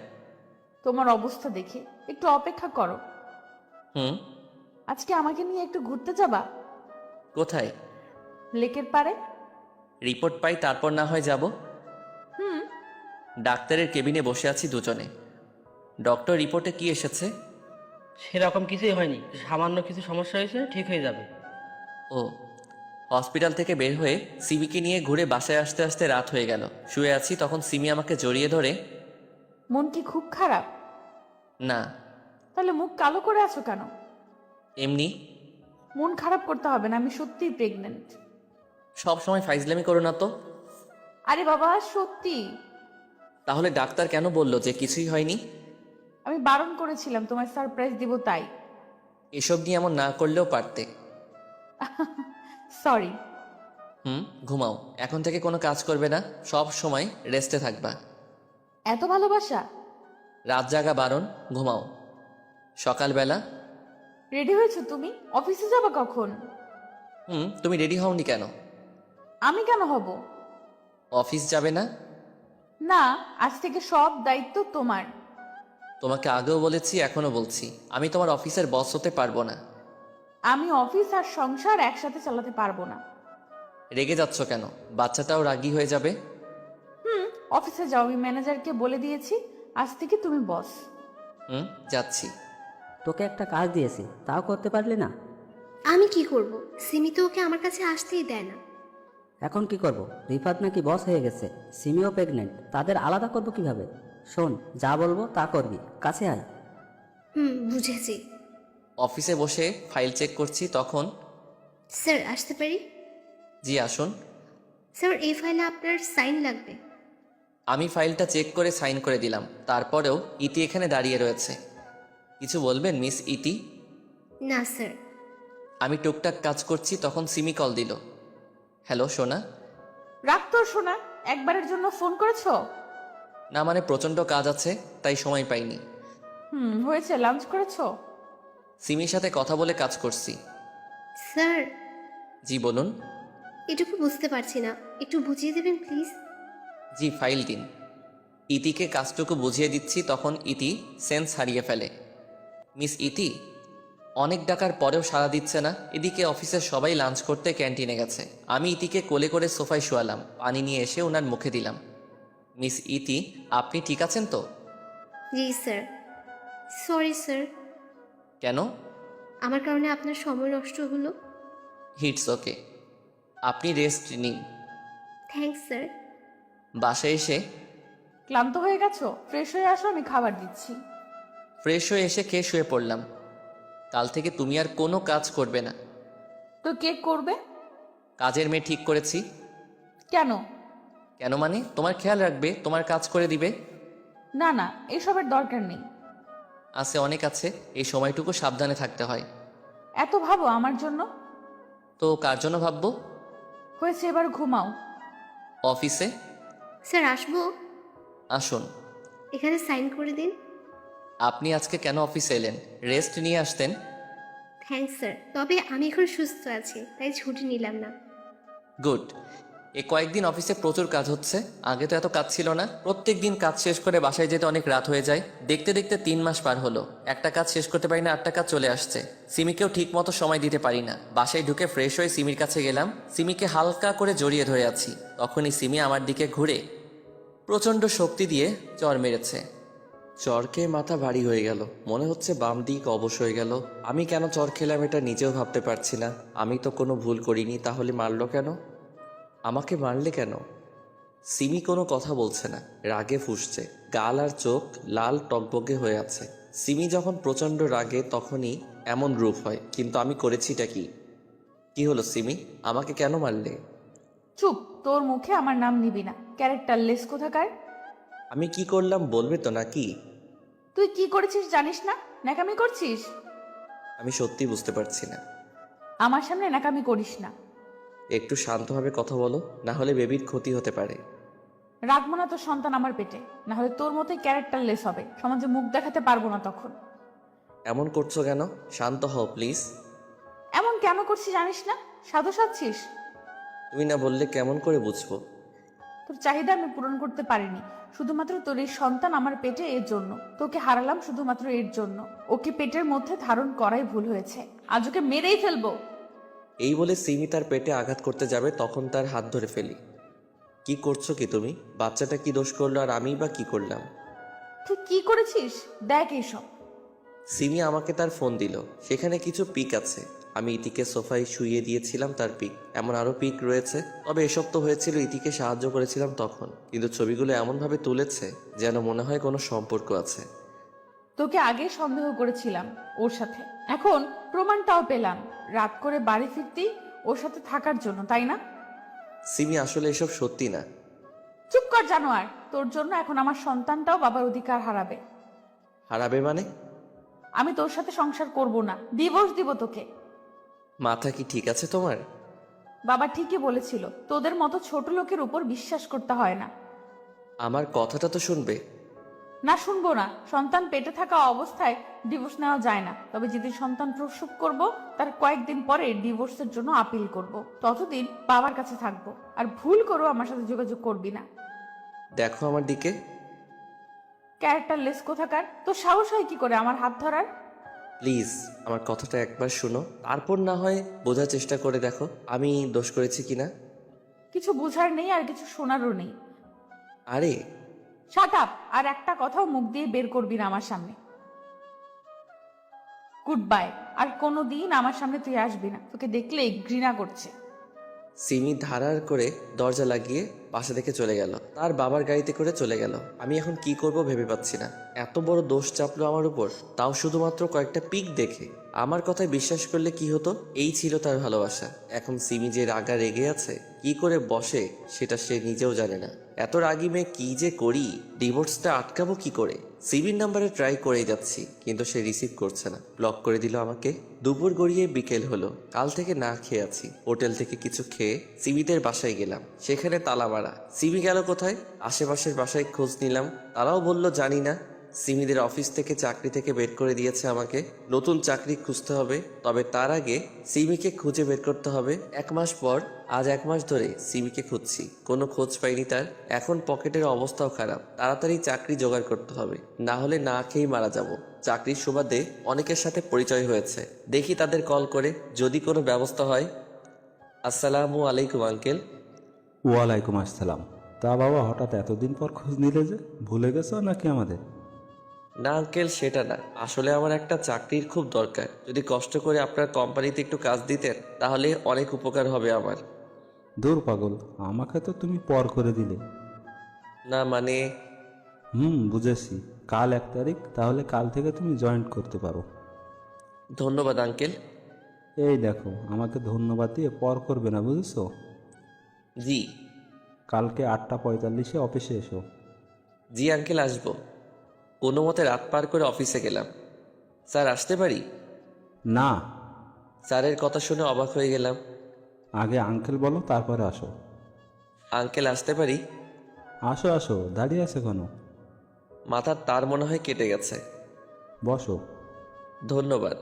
তোমার অবস্থা দেখে একটু অপেক্ষা করো। হুম। আজকে আমাকে নিয়ে একটু ঘুরতে যাবা? কোথায়? লেকের পাড়ে। রিপোর্ট পাই তারপর না হয় যাব। হুম। ডাক্তারের কেবিনে বসে আছি দুজনে। ডক্টর রিপোর্টে কি এসেছে? সেরকম কিছুই হয়নি, সামান্য কিছু সমস্যা হয়েছে, ঠিক হয়ে যাবে। ও। হসপিটাল থেকে বের হয়ে সিমিকে নিয়ে ঘুরে বাসায় আসতে আসতে রাত হয়ে গেল। শুয়ে আছি, তখন সিমি আমাকে জড়িয়ে ধরে। মন কি খুব খারাপ? না। তাহলে মুখ কালো করে আছো কেন? এমনি। মন খারাপ করতে হবে না, আমি সত্যিই প্রেগনেন্ট। সব সময় ফাইজলামি করো না তো। আরে বাবা সত্যি। তাহলে ডাক্তার কেন বলল যে কিছুই হয়নি? আমি বারণ করেছিলাম তোমায় সারপ্রাইজ দিব তাই। এসব নিয়ে এমন না করলেও পারতে। সরি। ঘুমাও। এখন থেকে কোনো কাজ করবে না, সব সময় রেস্টে থাকবা। এত ভালোবাসা? রাত জাগা বারণ, ঘুমাও। সকালবেলা। রেডি হয়েছো তুমি? অফিসে যাবা কখন? তুমি রেডি হওনি কেন? আমি কেন হব? অফিস যাবে না? না, আজ থেকে সব দায়িত্ব তোমার। তোমাকে আগেও বলেছি, এখনো বলছি, আমি তোমার অফিসের বস হতে পারবো না। আমি অফিস আর সংসার একসাথে চালাতে পারবো না। রেগে যাচ্ছ কেন? বাচ্চাটাও রাগী হয়ে যাবে। অফিসে যাও, আমি ম্যানেজারকে বলে দিয়েছি আজ থেকে তুমি বস। যাচ্ছি। তোকে একটা কাজ দিয়েছি, তাও করতে পারলি না। আমি কি করব? সিমি তো ওকে আমার কাছে আসতেই দেয় না। এখন কি করব? রিফাত নাকি বস হয়ে গেছে, সিমিও প্রেগনেন্ট, তাদের আলাদা করব কিভাবে? শোন, যা বলবো তা করবি, কাছে আয়। বুঝেছি। অফিসে বসে ফাইল চেক করছি, তখন। স্যার আসতে পারি? জি আসুন। স্যার এই ফাইলে আপনার সাইন লাগবে। আমি ফাইলটা চেক করে সাইন করে দিলাম। তারপরেও ইতি এখানে দাঁড়িয়ে রয়েছে। কিছু বলবেন মিস ইতি? না স্যার। আমি টুকটাক কাজ করছি, তখন সিমি কল দিল। হ্যালো সোনা। রাগ তোর শোনা, একবারের জন্য ফোন করেছো? না মানে প্রচণ্ড কাজ আছে, তাই সময় পাইনি। হয়েছে, লাঞ্চ করেছো? সিমির সাথে কথা বলে কাজ করছি। স্যার। জি বলুন। এটুকু বুঝতে পারছি না, একটু বুঝিয়ে দেবেন প্লিজ। জি ফাইল দিন। ইতিকে কাজটুকু বুঝিয়ে দিচ্ছি, তখন ইতি সেন্স হারিয়ে ফেলে। মিস ইতি, অনেক ডাকার পরেও সাড়া দিচ্ছে না। এদিকে অফিসের সবাই লাঞ্চ করতে ক্যান্টিনে গেছে। আমি ইতিকে কোলে করে সোফায় শোয়ালাম, পানি নিয়ে এসে ওনার মুখে দিলাম। মিস ইতি, আপনি ঠিক আছেন তো? জি স্যার। Sorry sir. কেন? আমার কারণে আপনার সময় নষ্ট হলো। হিটস ওকে, আপনি রেস্ট নিন। Thanks sir. বাসায় এসে। ক্লান্ত হয়ে গেছো? ফ্রেশ হয়ে আসো, আমি খাবার দিচ্ছি। ফ্রেশ হয়ে এসে খেয়ে শুয়ে পড়লাম। কাল থেকে তুমি আর কোনো কাজ করবে না। তো কে করবে? কাজের মেয়ে ঠিক করেছি। কেন? কেন মানে তোমার খেয়াল রাখবে, তোমার কাজ করে দিবে। না না, এসবের দরকার নেই। আছে, অনেক আছে, এই সময়টুকু সাবধানে থাকতে হয়। এত ভাবো আমার জন্য? তো কার জন্য ভাববো? হয়েছে, এবার ঘুমাও। অফিসে। স্যার আসবো? আসুন। এখানে সাইন করে দিন। আপনি আজকে কেন অফিসে এলেন? রেস্ট নিয়ে আসতেন। থ্যাঙ্কস স্যার, তবে আমি এখন সুস্থ আছি, তাই ছুটি নিলাম না। গুড। এ কয়েকদিন অফিসে প্রচুর কাজ হচ্ছে, আগে তো এত কাজ ছিল না। প্রত্যেক দিন কাজ শেষ করে বাসায় যেতে অনেক রাত হয়ে যায়। দেখতে দেখতে 3 মাস পার হলো, একটা কাজ শেষ করতে পারি না, 8টা কাজ চলে আসছে। সিমিকেও ঠিক মতো সময় দিতে পারি না। বাসায় ঢুকে ফ্রেশ হয়ে সিমির কাছে গেলাম। সিমিকে হালকা করে জড়িয়ে ধরে আছি, তখনই সিমি আমার দিকে ঘুরে প্রচণ্ড শক্তি দিয়ে চর মেরেছে। চরকে মাথা ভারী হয়ে গেল, মনে হচ্ছে বাম দিক অবশ হয়ে গেল। আমি কেন চর খেলাম এটা নিজেও ভাবতে পারছি না। আমি তো কোনো ভুল করিনি, তাহলে মারলো কেন? আমাকে মারলে কেন? সিমি কোনো কথা বলছে না, রাগে ফুঁসছে, গাল আর চোখ লাল টকবগে হয়ে আছে। সিমি যখন প্রচণ্ড রাগে তখনই এমন রূপ হয়, কিন্তু আমি করেছিটা কি? কি হলো সিমি, আমাকে কেন মারলে? চুপ, তোর মুখে আমার নাম নিবি না, ক্যারেক্টারলেস কোথাকার। আমি কি করলাম বলবে তো নাকি? তুই কি করেছিস জানিস না? ন্যাকামি করছিস। আমি সত্যি বুঝতে পারছি না। আমার সামনে ন্যাকামি করিস না। একটু শান্তভাবে কথা বলো, না হলে বেবির ক্ষতি হতে পারে। রাখবো না তোর সন্তান আমার পেটে, না হলে তোর মতোই ক্যারেক্টারলেস হবে, সমাজে মুখ দেখাতে পারবো না তখন। এমন করছো কেন? শান্ত হও প্লিজ। এমন কেন করছিস জানিস না? সাধু সাজছিস? তুমি না বললে কেমন করে বুঝবো? তোর চাহিদা আমি পূরণ করতে পারিনি শুধুমাত্র তোর এই সন্তান আমার পেটে, এর জন্য তোকে হারালাম, শুধুমাত্র এর জন্য। ওকে পেটের মধ্যে ধারণ করাই ভুল হয়েছে, আজ ওকে মেরেই ফেলবো। এই বলে সিমি তার পেটে আঘাত করতে যাবে, তখন তার হাত ধরে ফেলি। কি করছো কি তুমি? বাচ্চাটা কি দোষ করলো আর আমি বা কি করলাম? তুই কি করেছিস দেখ এইসব। সিমি আমাকে তার ফোন দিল, সেখানে কিছু পিক আছে। আমি ইতিকে সোফায় শুইয়ে দিয়েছিলাম তার পিক, এমন আরো পিক রয়েছে। তবে এসব তো হয়েছিল ইতিকে সাহায্য করেছিলাম তখন, কিন্তু ছবিগুলো এমনভাবে তুলেছে যেন মনে হয় কোনো সম্পর্ক আছে। তোকে আগে সন্দেহ করেছিলাম ওর সাথে, এখন প্রমাণটাও পেলাম। রাত করে বাড়ি ফিরতেই ওর সাথে থাকার জন্য, তাই না? সিমি আসলে এসব সত্যি না। চুপ কর জানোয়ার, তোর জন্য এখন আমার সন্তানটাও বাবার অধিকার হারাবে। হারাবে মানে? আমি তোর সাথে সংসার করব না, ডিভোর্স দিব তোকে। মাথা কি ঠিক আছে তোমার? বাবা ঠিকই বলেছিল, তোদের মতো ছোট লোকের উপর বিশ্বাস করতে হয় না। আমার কথাটা তো শুনবে। না শুনবো না, সন্তান পেটে থাকা অবস্থায় ডিভোর্স নেওয়া যায় না। তবে যেদিন সন্তান প্রসব করব তার কয়েকদিন পরে ডিভোর্সের জন্য আপিল করব। ততদিন বাবার কাছে থাকবো, আর ভুল করো আমার সাথে যোগাযোগ করবি না। দেখো আমার দিকে। ক্যারেক্টারলেস কোথাকার, তোর সাহস হয় কি করে আমার হাত ধরার? প্লিজ আমার কথাটা একবার শোনো, তারপর না হয় বোঝার চেষ্টা করে দেখো আমি দোষ করেছি কিনা। কিছু বুঝার নেই আর কিছু শোনারও নেই। আরে শাট আপ, আর একটা কথাও মুখ দিয়ে বের করবি না আমার সামনে। গুড বাই, আর কোনোদিন আমার সামনে তুই আসবি না, তোকে দেখলেই ঘৃণা করছে। সিমি ধারার করে দরজা লাগিয়ে বাসা থেকে চলে গেল, তার বাবার গাড়িতে করে চলে গেল। আমি এখন কি করব ভেবে পাচ্ছি না। এত বড় দোষ চাপলো আমার উপর, তাও শুধুমাত্র কয়েকটা পিক দেখে। আমার কথায় বিশ্বাস করলে কি হতো? এই ছিল তার ভালোবাসা। এখন সিমি যে রাগা রেগে আছে, কি করে বসে সেটা সে নিজেও জানে না। এত রাগি মেয়ে কি যে করি, ডিভোর্সটা আটকাবো কি করে? সিমির নাম্বারে ট্রাই করেই যাচ্ছি, কিন্তু সে রিসিভ করছে না, ব্লক করে দিল আমাকে। দুপুর গড়িয়ে বিকেল হলো, কাল থেকে না খেয়ে আছি। হোটেল থেকে কিছু খেয়ে সিমিদের বাসায় গেলাম, সেখানে তালা মারা। সিমি গেল কোথায়? আশেপাশের বাসায় খোঁজ নিলাম, তারাও বলল জানি না। সিমিদের অফিস থেকে চাকরি থেকে বের করে দিয়েছে আমাকে, নতুন চাকরি খুঁজতে হবে। তবে তার আগে সিমিকে খুঁজে বের করতে হবে। 1 মাস পর, আজ 1 মাস ধরে সিমিকে খুঁজছি, কোনো খোঁজ পাইনি তার। এখন পকেটের অবস্থাও খারাপ, তাড়াতাড়ি চাকরি জোগাড় করতে হবে, না হলে না খেয়েই মারা যাব। চাকরির সুবাদে অনেকের সাথে পরিচয় হয়েছে, দেখি তাদের কল করে যদি কোনো ব্যবস্থা হয়। আসসালামু আলাইকুম আঙ্কেল। ওয়ালাইকুম আসসালাম। তা বাবা, হঠাৎ এতদিন পর খোঁজ নিলে যে, ভুলে গেছো নাকি আমাদের? না আঙ্কেল, সেটা না, আসলে আমার একটা চাকরির খুব দরকার। যদি কষ্ট করে আপনার কোম্পানিতে একটু কাজ দিতেন তাহলে অনেক উপকার হবে আমার। দূর পাগল, আমাকে তো তুমি পর করে দিলে। না মানে। বুঝেছি, কাল 1 তারিখ, তাহলে কাল থেকে তুমি জয়েন করতে পারো। ধন্যবাদ আঙ্কেল। এই দেখো, আমাকে ধন্যবাদ দিয়ে পর করবে না, বুঝেছো? জি। কালকে 8:45-এ অফিসে এসো। জি আঙ্কেল, আসবো। কোনো মতে রাত পার করে অফিসে গেলাম। স্যার আসতে পারি? না। স্যারের কথা শুনে অবাক হয়ে গেলাম। আগে আঙ্কেল বলো, তারপরে আসো। আঙ্কেল আসতে পারি? আসো আসো, দাঁড়িয়ে আছে কেন? মাথার তার মনে হয় কেটে গেছে। বসো। ধন্যবাদ।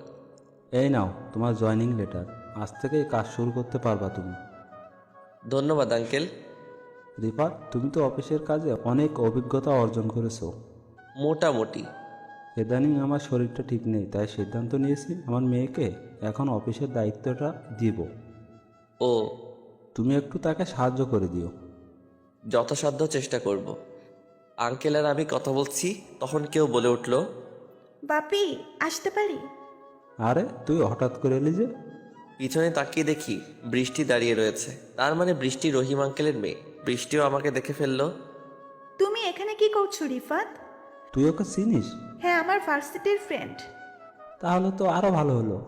এই নাও তোমার জয়েনিং লেটার, আজ থেকেই কাজ শুরু করতে পারবা তুমি। ধন্যবাদ আঙ্কেল। রিফাত, তুমি তো অফিসের কাজে অনেক অভিজ্ঞতা অর্জন করেছো। মোটামুটি। ইদানিং আমার শরীরটা ঠিক নেই, তাই সিদ্ধান্ত নিয়েছি আমার মেয়েকে এখন অফিসের দায়িত্বটা দিব। ও, তুমি একটু তাকে সাহায্য করে দিও। যথাসাধ্য চেষ্টা করব। আঙ্কেল আর আমি কথা বলছি, তখন কেউ বলে উঠল, বাপি আসতে পারি? আরে তুই হঠাৎ করে এলি যে? পিছনে তাকিয়ে দেখি বৃষ্টি দাঁড়িয়ে রয়েছে। তার মানে বৃষ্টি রহিম আঙ্কেলের মেয়ে। বৃষ্টিও আমাকে দেখে ফেললো। তুমি এখানে কি করছো রিফাত? তুই ওকে চিনিস? হ্যাঁ, আমার ভার্সিটির ফ্রেন্ড। তাহলে তো আরো ভালো হলো।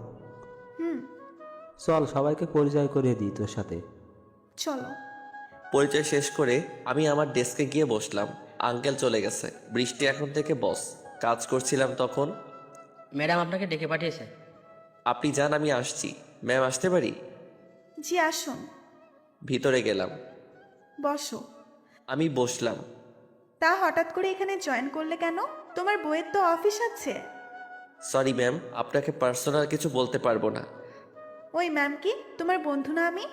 চল সবাইকে পরিচয় করিয়ে দিই তোর সাথে। চলো। পরিচয় শেষ করে আমি আমার ডেস্কে গিয়ে বসলাম। আঙ্কেল চলে গেছে, বৃষ্টি এখন থেকে বস। কাজ করছিলাম তখন। ম্যাডাম আপনাকে ডেকে পাঠিয়েছে। আপনি যান, আমি আসছি। ম্যাম আসতে পারি? জি আসুন। ভিতরে গেলাম। বসো। আমি বসলাম। তা হঠাৎ করে এখানে জয়েন করলে কেন? তোমার বইয়ের তো অফিস আছে। সরি ম্যাম, আপনাকে পার্সোনাল কিছু বলতে পারবো না। ওই ম্যাম কি তোমার বন্ধু না আমি?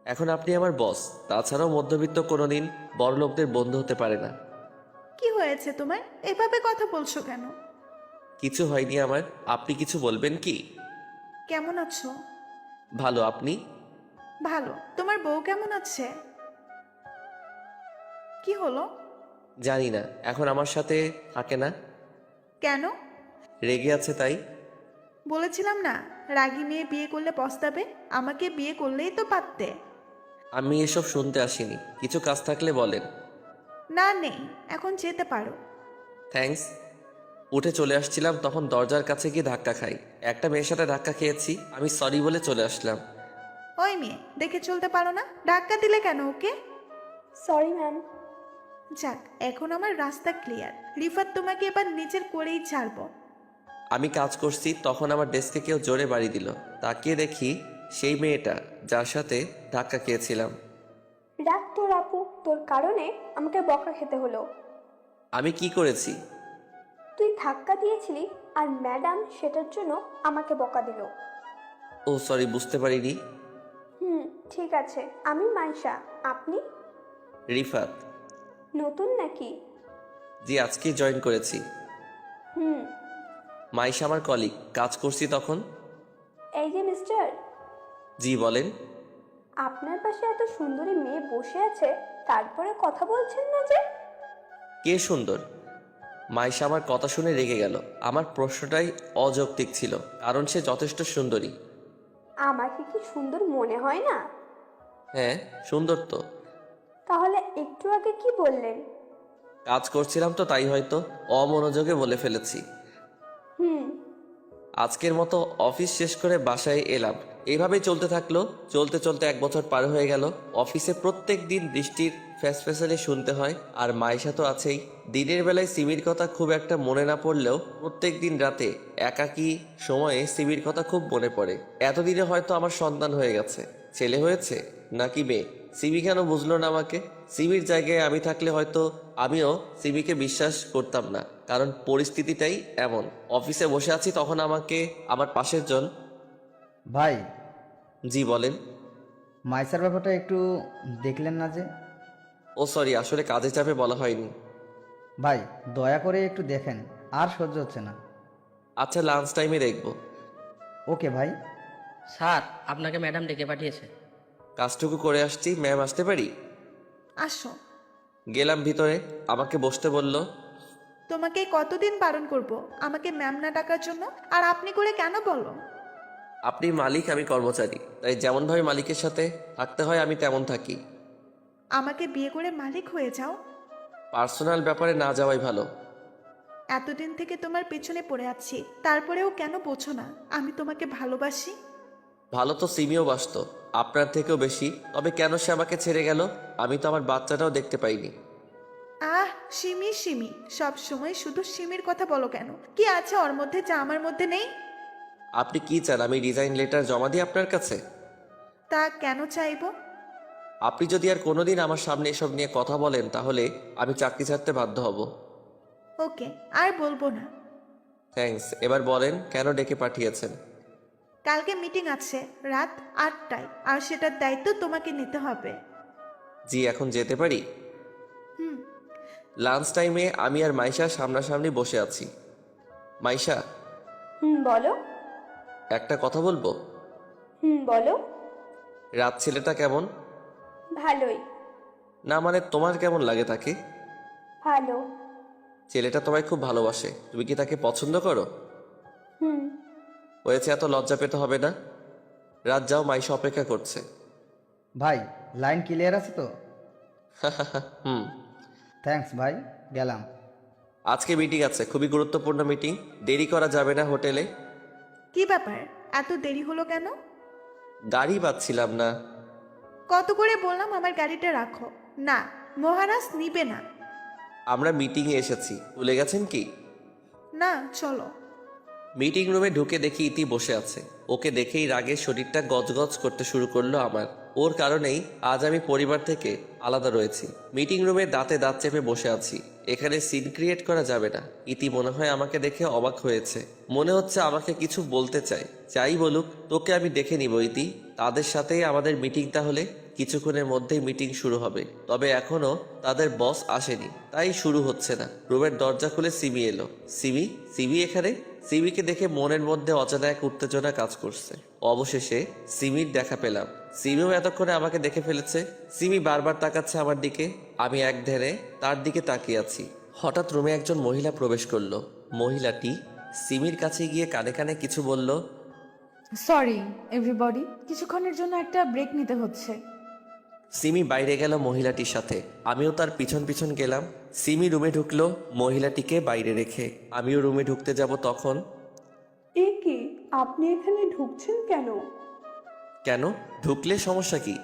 এখন আপনি আমার বস, তাছাড়াও মধ্যবিত্ত কোনোদিন বড় লোকদের বন্ধু হতে পারে না। কি হয়েছে তোমার? এভাবে কথা বলছো কেন? কিছু হয়নি আমার। আপনি কিছু বলবেন কি? কেমন আছো? ভালো, আপনি? ভালো। তোমার বউ কেমন আছে? কি হলো? জানি না, এখন আমার সাথে থাকে না। কেন? রেগে আছে তাই। বলেছিলাম না রাগী মেয়ে বিয়ে করলে পস্তাবে। আমাকে বিয়ে করলেই তো পারতে। আমি এসব শুনতে আসিনি, কিছু কাজ থাকলে বলেন। না নেই, এখন যেতে পারো। থ্যাঙ্কস। উঠে চলে আসছিলাম তখন দরজার কাছে গিয়ে ধাক্কা খাই। একটা মেয়ের সাথে ধাক্কা খেয়েছি, আমি সরি বলে চলে আসলাম। ওই মেয়ে, দেখে চলতে পারো না? ধাক্কা দিলে কেন ওকে? Sorry ma'am. যাক, এখন আমার রাস্তা ক্লিয়ার। রিফাত তোমাকে এবার নিজের করেই ছাড়বো। আমি কাজ করছি তখন আমার ডেস্কে কেউ জোরে বাড়ি দিল। তাকিয়ে দেখি সেই মেয়েটা যার সাথে ধাক্কা খেয়েছিলাম। রাগ তোর আপু, তোর কারণে আমাকে বকা খেতে হলো। আমি কি করেছি? তুই ধাক্কা দিয়েছিলি আর ম্যাডাম সেটার জন্য আমাকে বকা দিল। ও সরি, বুঝতে পারিনি। ঠিক আছে, আমি মাইশা। আপনি? রিফাত। নতুন নাকি? জি, আজকে জয়েন করেছি। মাইশা আমার কলিগ, কাজ করছি তখন। এই যে মিস্টার, জি বলেন। আপনার পাশে এত সুন্দরী মেয়ে বসে আছে, তারপরে কথা বলছেন না যে? কে সুন্দর? মাইশা আমার কথা শুনে রেগে গেল। আমার প্রশ্নটাই অযৌক্তিক ছিল, কারণ সে যথেষ্ট সুন্দরী। আমাকে কি সুন্দর মনে হয় না? হ্যাঁ, সুন্দর তো। তাহলে একটু আগে কি বললেন? কাজ করছিলাম তো, তাই হয়তো অমনোযোগে বলে ফেলেছি। আজকের মতো অফিস শেষ করে বাসায় এলাম। এইভাবেই চলতে থাকলো। চলতে চলতে 1 বছর পার হয়ে গেল। অফিসে প্রত্যেক দিন বৃষ্টির ফ্যাসফ্যাসানি শুনতে হয়, আর মাইশা তো আছেই। দিনের বেলায় সিমির কথা খুব একটা মনে না পড়লেও প্রত্যেক দিন রাতে একাকী সময়ে সিমির কথা খুব মনে পড়ে। এতদিনে হয়তো আমার সন্তান হয়ে গেছে। ছেলে হয়েছে নাকি মেয়ে, সিমি কেন বুঝলো না আমাকে? সিমির জায়গায় আমি থাকলে হয়তো আমিও সিমিকে বিশ্বাস করতাম না, কারণ পরিস্থিতিটাই এমন। অফিসে বসে আছি তখন আমাকে আমার পাশের জন। ভাই। জি বলেন। মাইসার ব্যাপারটা একটু দেখলেন না যে? ও সরি, আসলে কাজের চাপে বলা হয়নি। ভাই দয়া করে একটু দেখেন, আর সহ্য হচ্ছে না। আচ্ছা, লাঞ্চ টাইমে দেখব। ওকে ভাই। স্যার, আপনাকে ম্যাডাম ডেকে পাঠিয়েছে। কাজটুকু করে আসছি, ম্যাম আসতে পারি? আসো। গেলাম ভিতরে, আমাকে বসতে বলল। তোমাকে কতদিন বারণ করব আমাকে ম্যাম না ডাকার জন্য? আর আপনি করে কেন বলো? আপনি মালিক, আমি কর্মচারী, তাই যেমনভাবে মালিকের সাথে থাকতে হয় আমি তেমন থাকি। আমাকে বিয়ে করে মালিক হয়ে যাও। পার্সোনাল ব্যাপারে না যাওয়াই ভালো। এতদিন থেকে তোমার পেছনে পড়ে আছি, তারপরেও কেন বোঝো না আমি তোমাকে ভালোবাসি? ভালো তো সিমিও বাসত, আপনার থেকেও বেশি। তবে কেন সে আমাকে ছেড়ে গেল? আমি তো আমার বাচ্চাটাও দেখতে পাইনি। আহ, সিমি সিমি, সব সময় শুধু সিমির কথা বলো কেন? কি আছে ওর মধ্যে যা আমার মধ্যে নেই? আপনি কি চান আমি রিজাইন লেটার জমা দিই আপনার কাছে? তা কেন চাইবো? আপনি যদি আর কোনোদিন আমার সামনে এসব নিয়ে কথা বলেন তাহলে আমি চাকরি ছাড়তে বাধ্য হব। ওকে, আর বলবো না। থ্যাঙ্কস। এবার বলেন কেন ডেকে পাঠিয়েছেন? কালকে মিটিং আছে রাত 8টায়, আর সেটার দায়িত্ব তোমাকে নিতে হবে। জি, এখন যেতে পারি? লাঞ্চ টাইমে আমি আর মাইশা সামনাসামনি বসে আছি। মাইশা, বলো। একটা কথা বলবো? বলো। রাত ছেলেটা কেমন? ভালোই। না মানে তোমার কেমন লাগে তাকে? ভালো। ছেলেটা তোমায় খুব ভালোবাসে, তুমি কি তাকে পছন্দ করো? হয়েছে, এত লজ্জা পেতে হবে না। রাত যাও, মাইশা অপেক্ষা করছে। ভাই লাইন ক্লিয়ার আছে তো? থ্যাঙ্কস ভাই, গেলাম। আজকে মিটিং আছে, খুবই গুরুত্বপূর্ণ মিটিং, দেরি করা যাবে না হোটেলে। কি ব্যাপার, এত দেরি হলো কেন? গাড়ি পাচ্ছিলাম না। কত করে বললাম আমার গাড়িটা রাখো। না, মহারাজ নিবে না। আমরা মিটিংয়ে এসেছি, ভুলে গেছেন কি? না, চলো। মিটিং রুমে ঢুকে দেখি ইতি বসে আছে। ওকে দেখেই রাগে শরীরটা গজগজ করতে শুরু করলো আমার। ওর কারণেই আজ আমি পরিবার থেকে আলাদা রয়েছি। মিটিং রুমে দাঁতে দাঁত চেপে বসে আছি। এখানে সিন ক্রিয়েট করা যাবে না। ইতি মনে হয় আমাকে দেখে অবাক হয়েছে, মনে হচ্ছে আমাকে কিছু বলতে চায়। যাই বলুক, তোকে আমি দেখে নিব ইতি। তাদের সাথেই আমাদের মিটিং, তাহলে কিছুক্ষণের মধ্যেই মিটিং শুরু হবে। তবে এখনো তাদের বস আসেনি, তাই শুরু হচ্ছে না। রুমের দরজা খুলে সিমি এলো। সিমি সিমি এখানে? সিমিকে দেখে মনের মধ্যে অজানা এক উত্তেজনা কাজ করছে। অবশেষে সিমির দেখা পেলাম। সিমিও এতক্ষণে আমাকে দেখে ফেলেছে। সিমি বারবার তাকাচ্ছে আমার দিকে। আমি এক ধ্যানে তার দিকে তাকিয়ে আছি। হঠাৎ রুমে একজন মহিলা প্রবেশ করলো। মহিলাটি সিমির কাছে গিয়ে কানে কানে কিছু বলল। সরি এভরিবডি, কিছুক্ষণের জন্য একটা ব্রেক নিতে হচ্ছে। সিমি বাইরে গেল মহিলাটির সাথে। আমিও তার পিছন পিছন গেলাম। সিমি রুমে ঢুকলো মহিলাটিকে বাইরে রেখে। আমিও রুমে ঢুকতে যাব তখন। এ কি, আপনি এখানে ঢুকছেন কেন? কেন? ঢুকলে সমস্যা কি?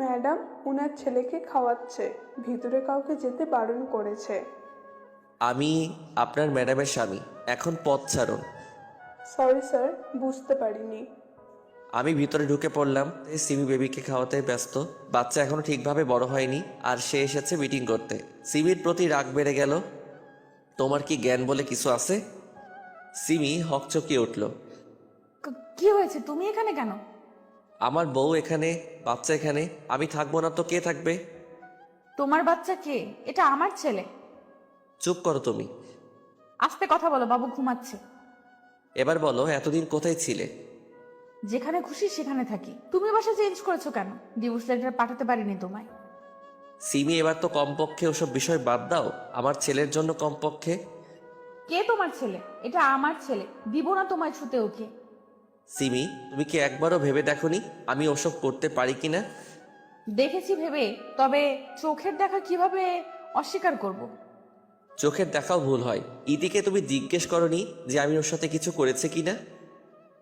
ম্যাডাম ওনার ছেলেকে খাওয়াচ্ছে, ভিতরে কাউকে যেতে বারণ করেছে। আমি আপনার ম্যাডামের স্বামী, এখন পথ ছাড়ুন। সরি স্যার, বুঝতে পারিনি। আমি ভিতরে ঢুকে পড়লাম। সিমি বেবিকে খাওয়াতে ব্যস্ত। বাচ্চা এখনো ঠিকভাবে বড় হয়নি, আর সে এসেছে মিটিং করতে। সিমির প্রতি রাগ বেড়ে গেল। তোমার কি জ্ঞান বলে কিছু আছে? সিমি হকচকিয়ে উঠল। কি হয়েছে? তুমি এখানে কেন? আমার বউ এখানে, বাচ্চা এখানে, আমি থাকবো না তো কে থাকবে? তোমার বাচ্চা কে? এটা আমার ছেলে। চুপ করো তুমি। আস্তে কথা বলো, বাবু ঘুমাচ্ছে। এবার বলো, এতদিন কোথায় ছিলে? যেখানে খুশি সেখানে থাকি। তুমি বাসা চেঞ্জ করেছো কেন? ডিভোর্স লেটার পাঠাতে পারিনি তোমায়। সিমি, এবার তো কমপক্ষে ওসব বিষয় বাদ দাও। আমার ছেলের জন্য কমপক্ষে। কে তোমার ছেলে? এটা আমার ছেলে, দিব না তোমায় ছুতে ওকে। সিমি, তুমি কি একবারও ভেবে দেখোনি আমি ওসব করতে পারি কিনা? দেখেছি ভেবে, তবে চোখের দেখা কিভাবে অস্বীকার করব? চোখের দেখাও ভুল হয়। ইতিকে তুমি জিজ্ঞেস করনি যে আমি ওর সাথে কিছু করেছে কিনা?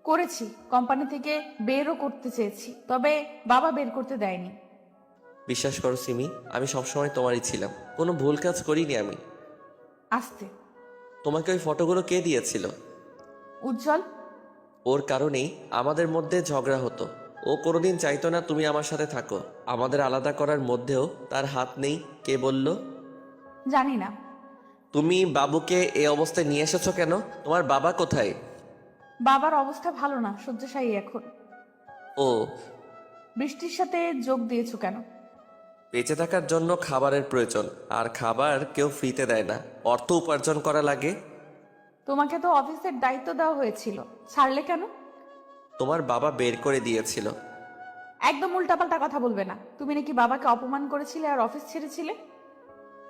করেছি, কোম্পানি থেকে বেরও করতে চেয়েছি, তবে বাবা বের করতে দেয়নি। বিশ্বাস করো সিমি, আমি সবসময় তোমারই ছিলাম, কোনো ভুল কাজ করিনি আমি। আস্তে। তোমাকে ওই ফটোগুলো কে দিয়েছিল? উজ্জ্বল। ওর কারণেই আমাদের মধ্যে ঝগড়া হতো। ও কোনোদিন চাইতো না তুমি আমার সাথে থাকো। আমাদের আলাদা করার মধ্যেও তার হাত নেই। কে বলল? জানি না। তুমি বাবুকে এই অবস্থায় নিয়ে এসেছো কেন? তোমার বাবা কোথায়? বাবার অবস্থা ভালো না, শয্যাশায়ী এখন। ও। বৃষ্টির সাথে যোগ দিয়েছো কেন? বেঁচে থাকার জন্য খাবারের প্রয়োজন, আর খাবার কেউ ফ্রিতে দেয় না, অর্থ উপার্জন করা লাগে। তোমাকে তো অফিসের দায়িত্ব দেওয়া হয়েছিল, ছাড়লে কেন? তোমার বাবা বের করে দিয়েছিল। একদম উল্টাপাল্টা কথা বলবে না। তুমি নাকি বাবাকে অপমান করেছিলে আর অফিস ছেড়েছিলে।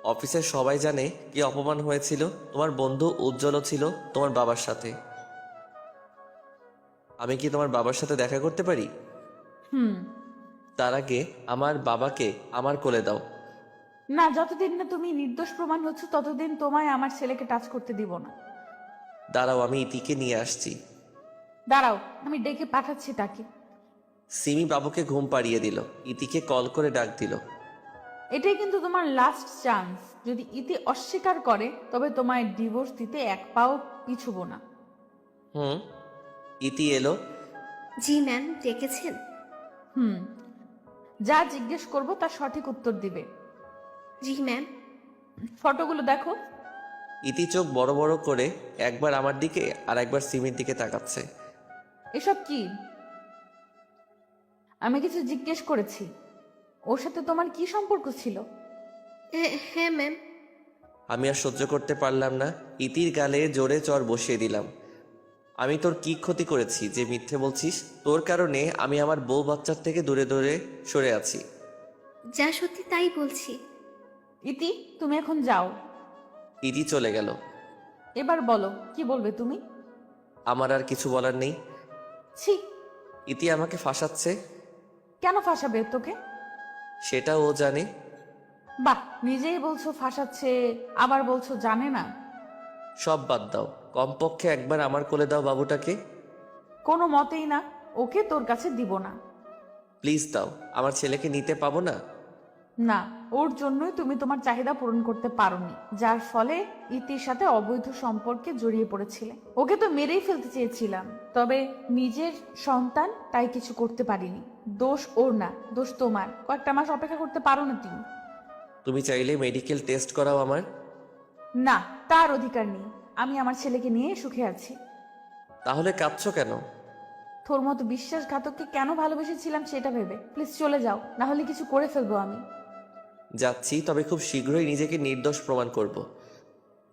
অফিসের সবাই জানে কি অপমান হয়েছিল। তোমার বন্ধু উজ্জ্বলও ছিল তোমার বাবার সাথে। আমি কি তোমার বাবার সাথে দেখা করতে পারি? তার আগে আমার বাবাকে আমার কোলে দাও। না, যতদিন না তুমি নির্দোষ প্রমাণ হচ্ছ ততদিন তোমায় আমার ছেলেকে টাচ করতে দিব না। দাঁড়াও, আমি ইতিকে নিয়ে আসছি। দাঁড়াও, আমি ডেকে পাঠাচ্ছি তাকে। সিমি বাবুকে ঘুম পাড়িয়ে দিল। ইতিকে কল করে ডাক দিল। এটাই কিন্তু তোমার লাস্ট চান্স। যদি ইতি অস্বীকার করে তবে তোমায় ডিভোর্স দিতে এক পাও পিছুবো না। ইতি এলো। জি ম্যাম, ডেকেছেন? যা জিজ্ঞেস করব তার সঠিক উত্তর দিবে। জি ম্যাম। ফটোগুলো দেখো। ইতি চোখ বড় বড় করে একবার আমার দিকে আর একবার সিমির দিকে তাকাচ্ছে। এসব কি? আমি কিছু জিজ্ঞেস করেছি। ওর সাথে তোমার কি সম্পর্ক ছিল? হ্যাঁ ম্যাম। আমি আর সহ্য করতে পারলাম না। ইতির গালে জোরে চড় বসিয়ে দিলাম। আমি তোর কি ক্ষতি করেছি যে মিথ্যে বলছিস? তোর কারণে আমি আমার বউ বাচ্চার থেকে দূরে দূরে সরে আছি। যা সত্যি তাই বলছি। ইতি, তুমি এখন যাও। ইতি চলে গেল। এবার বলো, কি বলবে তুমি? আমার আর কিছু বলার নেই। ছি। ইতি আমাকে ফাঁসাচ্ছে। কেন ফাঁসাবে তোকে? সেটা ও জানে। বাহ, নিজেই বলছো ফাঁসাচ্ছে, আবার বলছো জানে না। সব বাদ দাও, কমপক্ষে একবার আমার কোলে দাও বাবুটাকে। কোনো মতেই না, ওকে তোর কাছে দিব না। প্লিজ দাও, আমার ছেলেকে নিতে পাবো না। না, ওর জন্যই তুমি তোমার চাহিদা পূরণ করতে পারোনি, যার ফলে ইতির সাথে অবৈধ সম্পর্কে জড়িয়ে পড়েছিলে। ওকে তো মেরেই ফেলতে চেয়েছিলাম, তবে নিজের সন্তান তাই কিছু করতে পারিনি। দোষ ওর না, দোষ তোমার। কয়েকটা মাস অপেক্ষা করতে পারো না তুমি? তুমি চাইলে মেডিকেল টেস্ট করাও আমার। না, তার অধিকার নেই। আমি আমার ছেলেকে নিয়ে সুখে আছি। তাহলে কাঁদছো কেন? তোর মতো বিশ্বাসঘাতককে কেন ভালোবেসেছিলাম সেটা ভেবে। প্লিজ চলে যাও, না হলে কিছু করে ফেলবো আমি। যাচ্ছি, তবে খুব শীঘ্রই নিজেকে নির্দোষ প্রমাণ করব।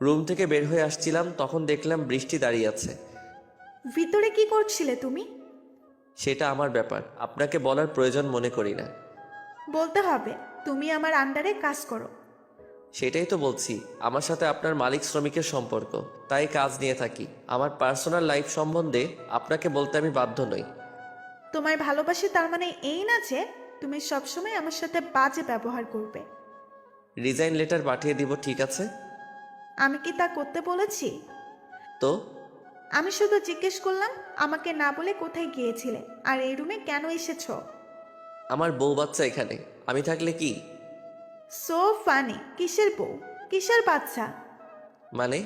রুম থেকে বের হয়ে আসছিলাম, তখন দেখলাম বৃষ্টি দাঁড়িয়ে আছে। ভিতরে কি করছিলে তুমি? সেটা আমার ব্যাপার, আপনাকে বলার প্রয়োজন মনে করি না। বলতে হবে, তুমি আমার আন্ডারে কাজ করো। সেটাই তো বলছি, আমার সাথে আপনার মালিক শ্রমিকের সম্পর্ক, তাই কাজ নিয়ে থাকি। আমার পার্সোনাল লাইফ সম্বন্ধে আপনাকে বলতে আমি বাধ্য নই। তোমায় ভালোবাসি তার মানে এই না যে তুমি সবসময় আমার সাথে বাজে ব্যবহার করবে। রিজাইন লেটার পাঠিয়ে দিব, ঠিক আছে? আমি কি তা করতে বলেছি? তো আমি শুধু জিজ্ঞেস করলাম আমাকে না বলে কোথায় গিয়েছিলে আর এই রুমে কেন এসেছো। আমার বউ বাচ্চা এখানে, আমি থাকলে কি? So funny. কিসের বউ, কিসের বাচ্চা? মানে?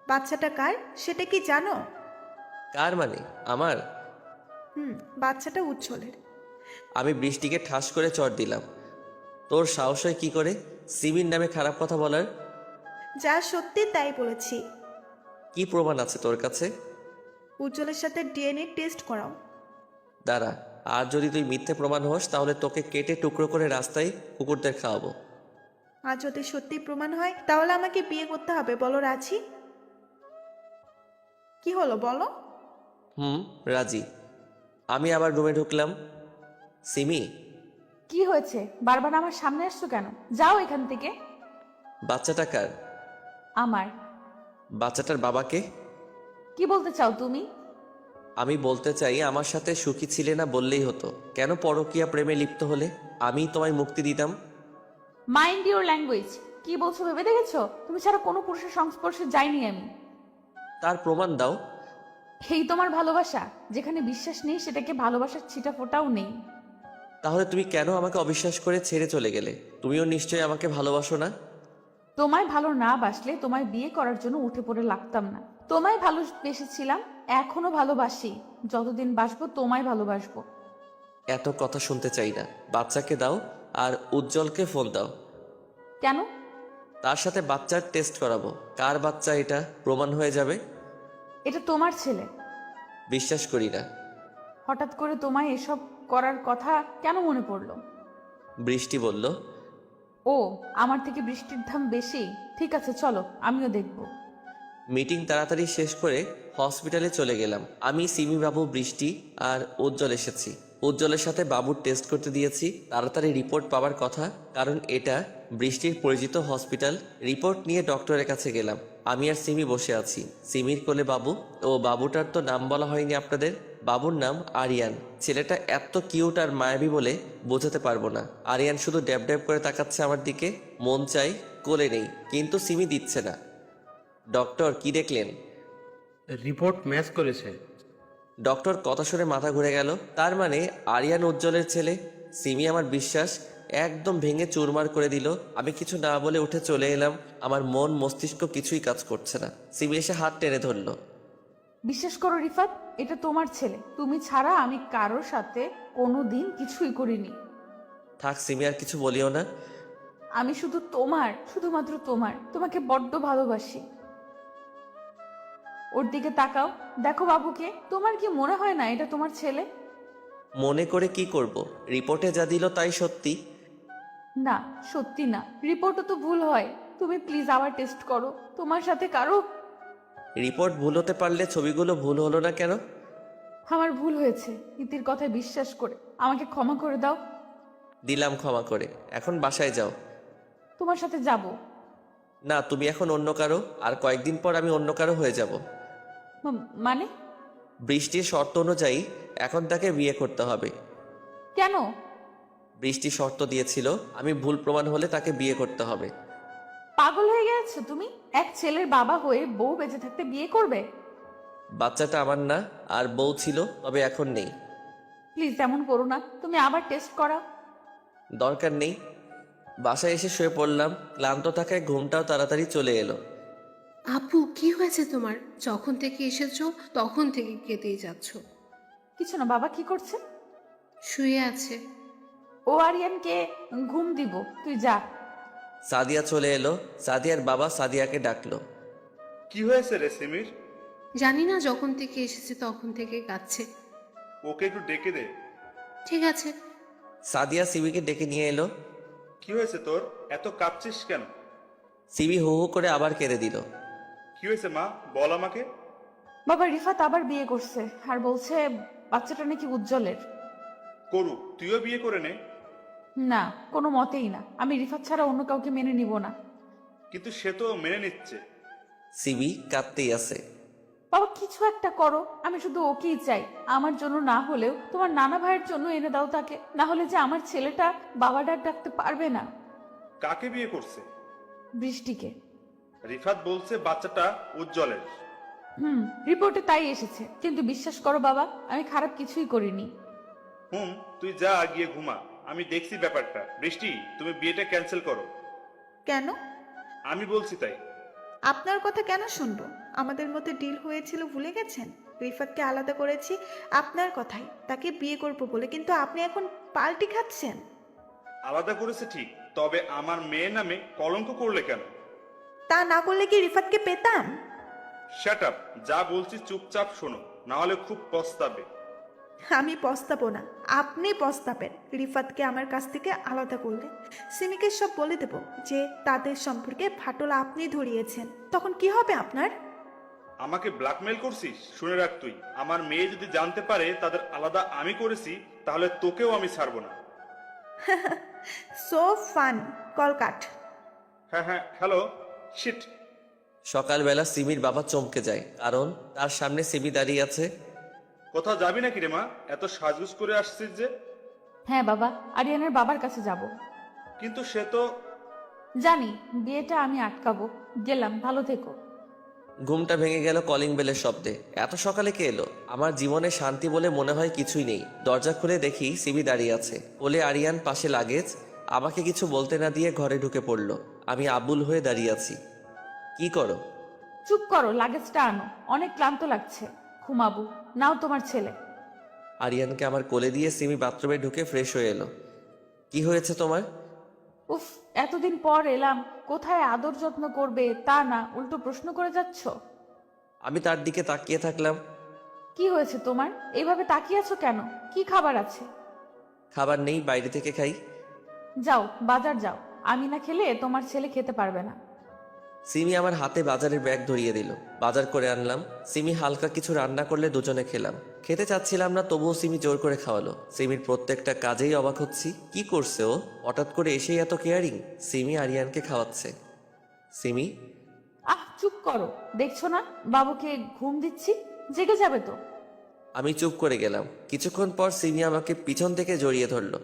বাচ্চাটা কার সেটা কি জানো? কার মানে? আমার? বাচ্চাটা উজ্জ্বলের। আমি বৃষ্টিকে ঠাস করে চড় দিলাম। তোর সাহস হয় কি করে সিমির নামে খারাপ কথা বলার? যা সত্যি তাই বলেছি। কি প্রমাণ আছে তোর কাছে? উজ্জ্বলের সাথে ডিএনএ টেস্ট করাও। দাঁড়া, আর যদি তুই মিথ্যে প্রমাণ হোস তাহলে তোকে কেটে টুকরো করে রাস্তায় কুকুরদের খাওয়াবো। আর যদি সত্যি প্রমাণ হয় তাহলে আমাকে বিয়ে করতে হবে। বলো রাজি? কি হলো বলো? রাজি। আমি আবার রুমে ঢুকলাম। সিমি, কি হয়েছে? বারবার আমার সামনে আসছো কেন? যাও এখান থেকে। বাচ্চাটা কার? আমার। বাচ্চাটার বাবাকে? কি বলতে চাও তুমি? আমি বলতে চাই, আমার সাথে সুখী ছিলে না বললেই হতো। কেন পরকীয়া প্রেমে লিপ্ত হলে? আমি তোমায় মুক্তি দিতাম। Mind your language. কি বলছো ভেবে দেখেছো? তুমি ছাড়া কোনো পুরুষের সংস্পর্শে যাইনি আমি। তার প্রমাণ দাও। এই তোমার ভালোবাসা? যেখানে বিশ্বাস নেই সেটাকে ভালোবাসার ছিটা ফোটাও নেই। তাহলে তুমি কেন আমাকে অবিশ্বাস করে ছেড়ে চলে গেলে? তুমিও নিশ্চয়ই আমাকে ভালোবাসো না? তোমায় ভালো না বাসলে তোমায় বিয়ে করার জন্য উঠে পড়ে লাগতাম না। তোমায় ভালোবেসেছিলাম, এখনো ভালোবাসি। যতদিন বাসবো তোমায় ভালোবাসবো। এত কথা শুনতে চাই না। বাচ্চাকে দাও আর উজ্জ্বলকে ফোন দাও। কেন? তার সাথে বাচ্চার টেস্ট করাবো। কার বাচ্চা এটা প্রমাণ হয়ে যাবে। এটা তোমার ছেলে। বিশ্বাস করি না। হঠাৎ করে তোমায় এসব করার কথা কেন মনে পড়লো? বৃষ্টি বলল। ও, আমার থেকে বৃষ্টির দাম বেশি। ঠিক আছে চলো, আমিও দেখব। মিটিং তাড়াতাড়ি শেষ করে হসপিটালে চলে গেলাম। আমি, সিমি বাবু, বৃষ্টি আর উজ্জ্বল এসেছি। উজ্জ্বলের সাথে বাবুর টেস্ট করতে দিয়েছি। তাড়াতাড়ি রিপোর্ট পাওয়ার কথা, কারণ এটা বৃষ্টির পরিচিত হসপিটাল। রিপোর্ট নিয়ে ডক্টরের কাছে গেলাম। আমি আর সিমি বসে আছি। সিমির কোলে বাবু। ও বাবুটার তো নাম বলা হয়নি আপনাদের। বাবুর নাম আরিয়ান। ছেলেটা এত কিউট আর মায়াবী বলে বোঝাতে পারবো না। আরিয়ান শুধু ড্যাব ড্যাব করে তাকাচ্ছে আমার দিকে। মন চাই কোলে নেই, কিন্তু সিমি দিচ্ছে না। ডক্টর, কি দেখলেন? রিপোর্ট ম্যাচ করেছে। ডক্টর কথা শুনে মাথা ঘুরে গেল। তার মানে আরিয়ান উজ্জ্বলের ছেলে। সিমি আমার বিশ্বাস একদম ভেঙে চুরমার করে দিল। আমি কিছু না বলে উঠে চলে এলাম। আমার মন মস্তিষ্ক কিছুই কাজ করছে না। সিমি এসে হাত টেনে ধরলো। বিশ্বাস করো রিফাত, এটা তোমার ছেলে। তুমি ছাড়া আমি কারোর সাথে কোনোদিন কিছুই করিনি। থাক সিমি, আর কিছু বলিও না। আমি শুধু তোমার, শুধুমাত্র তোমার। তোমাকে বড্ড ভালোবাসি। ওর দিকে তাকাও, দেখো বাবুকে। তোমার কি মনে হয় না এটা তোমার ছেলে? মনে করে কি করব? রিপোর্টে যা দিল তাই সত্যি। না, সত্যি না। রিপোর্টও তো ভুল হয়। তুমি প্লিজ আবার টেস্ট করো। তোমার সাথে কারো। রিপোর্ট ভুল হতে পারলে ছবিগুলো ভুল হলো না কেন? আমার ভুল হয়েছে। ইতির কথায় বিশ্বাস করে আমাকে ক্ষমা করে দাও। দিলাম ক্ষমা করে। এখন বাসায় যাও। তোমার সাথে যাব না, তুমি এখন অন্য কারো, আর কয়েকদিন পর আমি অন্য কারো হয়ে যাব। মানে? বৃষ্টির শর্ত অনুযায়ী এখন তাকে বিয়ে করতে হবে। কেন? বৃষ্টি শর্ত দিয়েছিল, আমি ভুল প্রমাণ হলে তাকে বিয়ে করতে হবে। পাগল হয়ে গেছো তুমি? এক ছেলের বাবা হয়ে বউ বেঁচে থাকতে বিয়ে করবে? বাচ্চাটা আমার না, আর বউ ছিল, তবে এখন নেই। প্লিজ এমন করো না। তুমি আবার টেস্ট করাও। দরকার নেই। বাসায় এসে শুয়ে পড়লাম। ক্লান্ত থাকায় ঘুমটাও তাড়াতাড়ি চলে এলো। আপু কি হয়েছে তোমার? যখন থেকে এসেছো তখন থেকে কেঁদেই যাচ্ছ। কিছু না। বাবা কি করছে? শুয়ে আছে। ও আরিয়ানকে ঘুম দিব, তুই যা। সাদিয়া চলে এলো। সাদিয়ার বাবা সাদিয়াকে ডাকলো। কি হয়েছে রে সিমির? জানি না, যখন থেকে এসেছে তখন থেকে কাঁদছে। ওকে একটু ডেকে দে। ঠিক আছে। সাদিয়া সিমিকে ডেকে নিয়ে এলো। কি হয়েছে তোর? এত কাঁপছিস কেন? সিমি হু হু করে আবার কেঁদে দিল। কি হয়েছে মা, বল আমাকে। বাবা, রিফাত আবার বিয়ে করছে আর বলছে বাচ্চাটা নাকি উজ্জ্বলের। করুক, তুইও বিয়ে করে নে। না, কোনো মতেই না। আমি রিফাত ছাড়া অন্য কাউকে মেনে নিব না। কিন্তু সে তো মেনে নিচ্ছে। সিমি কাঁদতেই আছে। বাবা, কিছু একটা করো। আমি শুধু ওকেই চাই। আমার জন্য না হলেও তোমার নানা ভাইয়ের জন্য এনে দাও তাকে। না হলে যে আমার ছেলেটা বাবা ডাক ডাকতে পারবে না। কাকে বিয়ে করছে? বৃষ্টিকে। রিফাত বলছে বাচ্চাটা উজ্জ্বলের। রিপোর্টে তাই এসেছে। কিন্তু বিশ্বাস করো বাবা, আমি খারাপ কিছুই করিনি। তুই যা গিয়ে ঘুমা, আমি দেখছি ব্যাপারটা। বৃষ্টি, তুমি বিয়েটা ক্যান্সেল করো। কেন? আমি বলছি তাই। আপনার কথা কেন শুনবো? আমাদের মধ্যে ডিল হয়েছিল, ভুলে গেছেন? রিফাতকে আলাদা করেছি আপনার কথাই, তাকে বিয়ে করবো বলে। কিন্তু আপনি এখন পাল্টি খাচ্ছেন। আলাদা করেছে ঠিক, তবে আমার মেয়ে নামে কলঙ্ক করলে কেন? তা না করলে কি রিফাতকে পেতাম? শাট আপ, যা বলছি চুপচাপ শোনো, না হলে খুব পস্তাবে। আমি পস্তাবো না, আপনি পস্তাবেন। রিফাতকে আমার কাছ থেকে আলাদা করলে সিমিকে সব বলে দেব যে তাদের সম্পর্কে ফাটল আপনি ধরিয়েছেন। তখন কি হবে আপনার? আমাকে ব্ল্যাকমেল করছিস? শুনে রাখ, তুই আমার মেয়ে যদি জানতে পারে তাদের আলাদা আমি করেছি, তাহলে তোকেও আমি ছাড়বো না। So fun. কল কাট। হ্যাঁ, হ্যালো। শিট। সকালবেলা সিমির বাবা চমকে যায়, কারণ তার সামনে সিমি দাঁড়িয়ে আছে। কোথাও যাবি নাকি রে মা? এত সাজগুজ করে আসছিস যে? হ্যাঁ বাবা, আরিয়ানের বাবার কাছে যাব। কিন্তু সে তো... জানি, বিয়েটা আমি আটকাবো। গেলাম, ভালো থেকো। ঘুমটা ভেঙে গেল কলিং বেলের শব্দে। এত সকালে কে এলো? আমার জীবনে শান্তি বলে মনে হয় কিছুই নেই। দরজা খুলে দেখি সিমি দাঁড়িয়ে আছে, কোলে আরিয়ান, পাশে লাগেজ। আমাকে কিছু বলতে না দিয়ে ঘরে ঢুকে পড়লো। আমি আবুল হয়ে দাঁড়িয়ে আছি। কি করো? চুপ করো, লাগেজটা আনো। অনেক ক্লান্ত লাগছে, ঘুমাবো। নাও তোমার ছেলে। আরিয়ানকে আমার কোলে দিয়ে সিমি বাথরুমে ঢুকে ফ্রেশ হয়ে এলো। কি হয়েছে তোমার? উফ, এতদিন পর এলাম। কোথায় আদর যত্ন করবে তা না, উল্টো প্রশ্ন করে যাচ্ছ। আমি তার দিকে তাকিয়ে থাকলাম। কি হয়েছে তোমার? এইভাবে তাকিয়ে আছো কেন? কি খাবার আছে? খাবার নেই, বাইরে থেকে খাই। যাও, বাজার যাও। আমি না খেলে তোমার ছেলে খেতে পারবে না। সিমি আমার হাতে বাজারের ব্যাগ ধরিয়ে দিল। বাজার করে আনলাম। সিমি হালকা কিছু রান্না করলে দুজনে খেলাম। খেতে চাচ্ছিলাম না, তবুও সিমি জোর করে খাওয়ালো। সিমির প্রত্যেকটা কাজেই অবাক হচ্ছি। কি করছে ও? হঠাৎ করে এসেই এত কেয়ারিং। সিমি আরিয়ানকে খাওয়াচ্ছে। সিমি, চুপ করো। দেখছো না বাবুকে ঘুম দিচ্ছি, জেগে যাবে তো। আমি চুপ করে গেলাম। কিছুক্ষণ পর সিমি আমাকে পিছন থেকে জড়িয়ে ধরলো।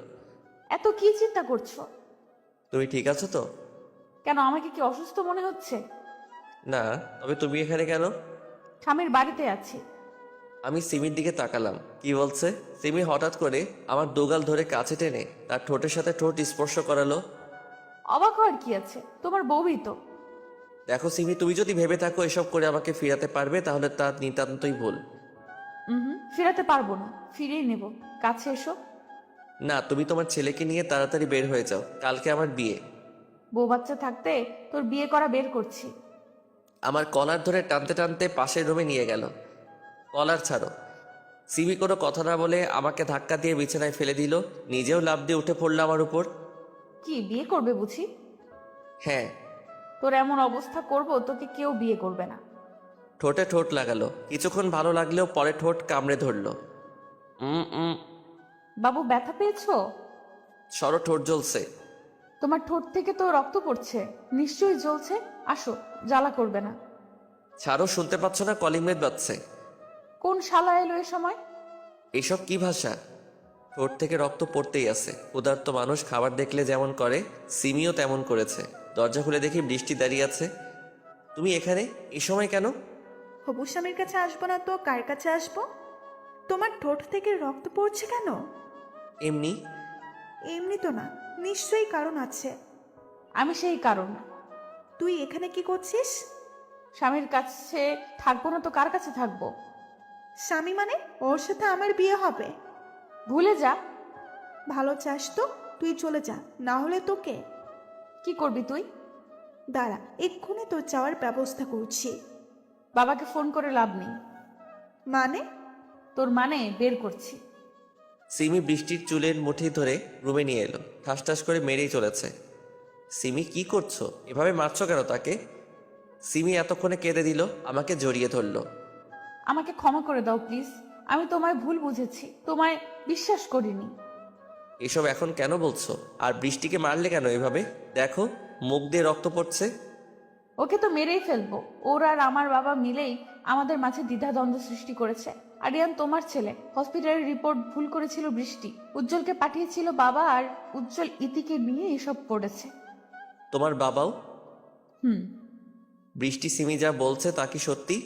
এত কি চিন্তা করছো? তুমি ঠিক আছো তো? কেন, আমাকে কি অসুস্থ মনে হচ্ছে? না, তবে তুমি এখানে কেন? স্বামীর বাড়িতে আছি। আমি সিমির দিকে তাকালাম। কি বলছে? সিমি হঠাৎ করে আমার দুগাল ধরে কাছে টেনে তার ঠোঁটের সাথে ঠোঁট স্পর্শ করালো। অবাক হওয়ার কি আছে? তোমার বউই তো। দেখো সিমি, তুমি যদি ভেবে থাকো এসব করে আমাকে ফিরাতে পারবে, তাহলে তা নিতান্তই ভুল। ফিরাতে পারবো না, ফিরিয়ে নেব। কাছে এসো। না, তুমি তোমার ছেলেকে নিয়ে তাড়াতাড়ি বের হয়ে যাও। কালকে আমার বিয়ে। বউ বাচ্চা থাকতে তোর বিয়ে করা বের করছি। আমার কলার ধরে টানতে টানতে পাশের রুমে নিয়ে গেল। কলার ছাড়ো। সিমি কোনো কথা না বলে আমাকে ধাক্কা দিয়ে বিছানায় ফেলে দিল। নিজেও লাফ দিয়ে উঠে পড়লো আমার উপর। কি বিয়ে করবে বুঝি? হ্যাঁ। তোর এমন অবস্থা করব, তোকে কেউ বিয়ে করবে না। ঠোঁটে ঠোঁট লাগালো। কিছুক্ষণ ভালো লাগলেও পরে ঠোঁট কামড়ে ধরলো। বাবু, ব্যথা পেয়েছো? সরো, ঠোঁট জ্বলছে। তোমার ঠোঁট থেকে তো রক্ত পড়ছে, নিশ্চয়ই জ্বলছে। আসো, জ্বালা করবে না। ছাড়ো, শুনতে পাচ্ছ না কলিং বেল বাজছে? কোন শালা এলো এ সময়? এসব কি ভাষা? ঠোঁট থেকে রক্ত পড়তেই আছে। ক্ষুধার্ত মানুষ খাবার দেখলে যেমন করে, সিমিও তেমন করেছে। দরজা খুলে দেখি বৃষ্টি দাঁড়িয়ে আছে। তুমি এখানে এই সময় কেন? হবু স্বামীর কাছে আসবো না তো কার কাছে আসবো? তোমার ঠোঁট থেকে রক্ত পড়ছে কেন? এমনি। এমনি তো না, নিশ্চয়ই কারণ আছে। আমি সেই কারণ। তুই এখানে কি করছিস? স্বামীর কাছে থাকবো না তো কার কাছে থাকবো? স্বামী মানে? ওর সাথে আমার বিয়ে হবে। ভুলে যা। ভালো চাস তো তুই চলে যা, না হলে তোকে। কি করবি তুই? দাঁড়া, এক্ষুনি তোর যাওয়ার ব্যবস্থা করছি। বাবাকে ফোন করে লাভ নেই। মানে? তোর মানে বের করছি। সিমি বৃষ্টির চুলের মুঠি ধরে রুমে নিয়ে এলো, ঠাস ঠাস করে মেরেই চলেছে। সিমি কি করছো? এভাবে মারছো কেন তাকে? সিমি এতক্ষণে কেঁদে দিল, আমাকে জড়িয়ে ধরলো। আমাকে ক্ষমা করে দাও প্লিজ, আমি তোমায় ভুল বুঝেছি, তোমায় বিশ্বাস করিনি। এসব এখন কেন বলছো? আর বৃষ্টিকে মারলে কেন এভাবে? দেখো মুখ দিয়ে রক্ত পড়ছে। ওকে তো মেরেই ফেলবো। ওর আর আমার বাবা মিলেই আমাদের মাঝে দ্বিধাদ্বন্দ্ব সৃষ্টি করেছে। আরিয়ান তোমার ছেলে, হসপিটালের রিপোর্ট ভুল করেছিল বৃষ্টি, উজ্জ্বলকে পাঠিয়েছিল বাবা, আর উজ্জ্বল ইতিকে নিয়ে এসব করেছে। তোমার বাবাও? হুম। বৃষ্টি সিমি যা বলছে তা কি সত্যি?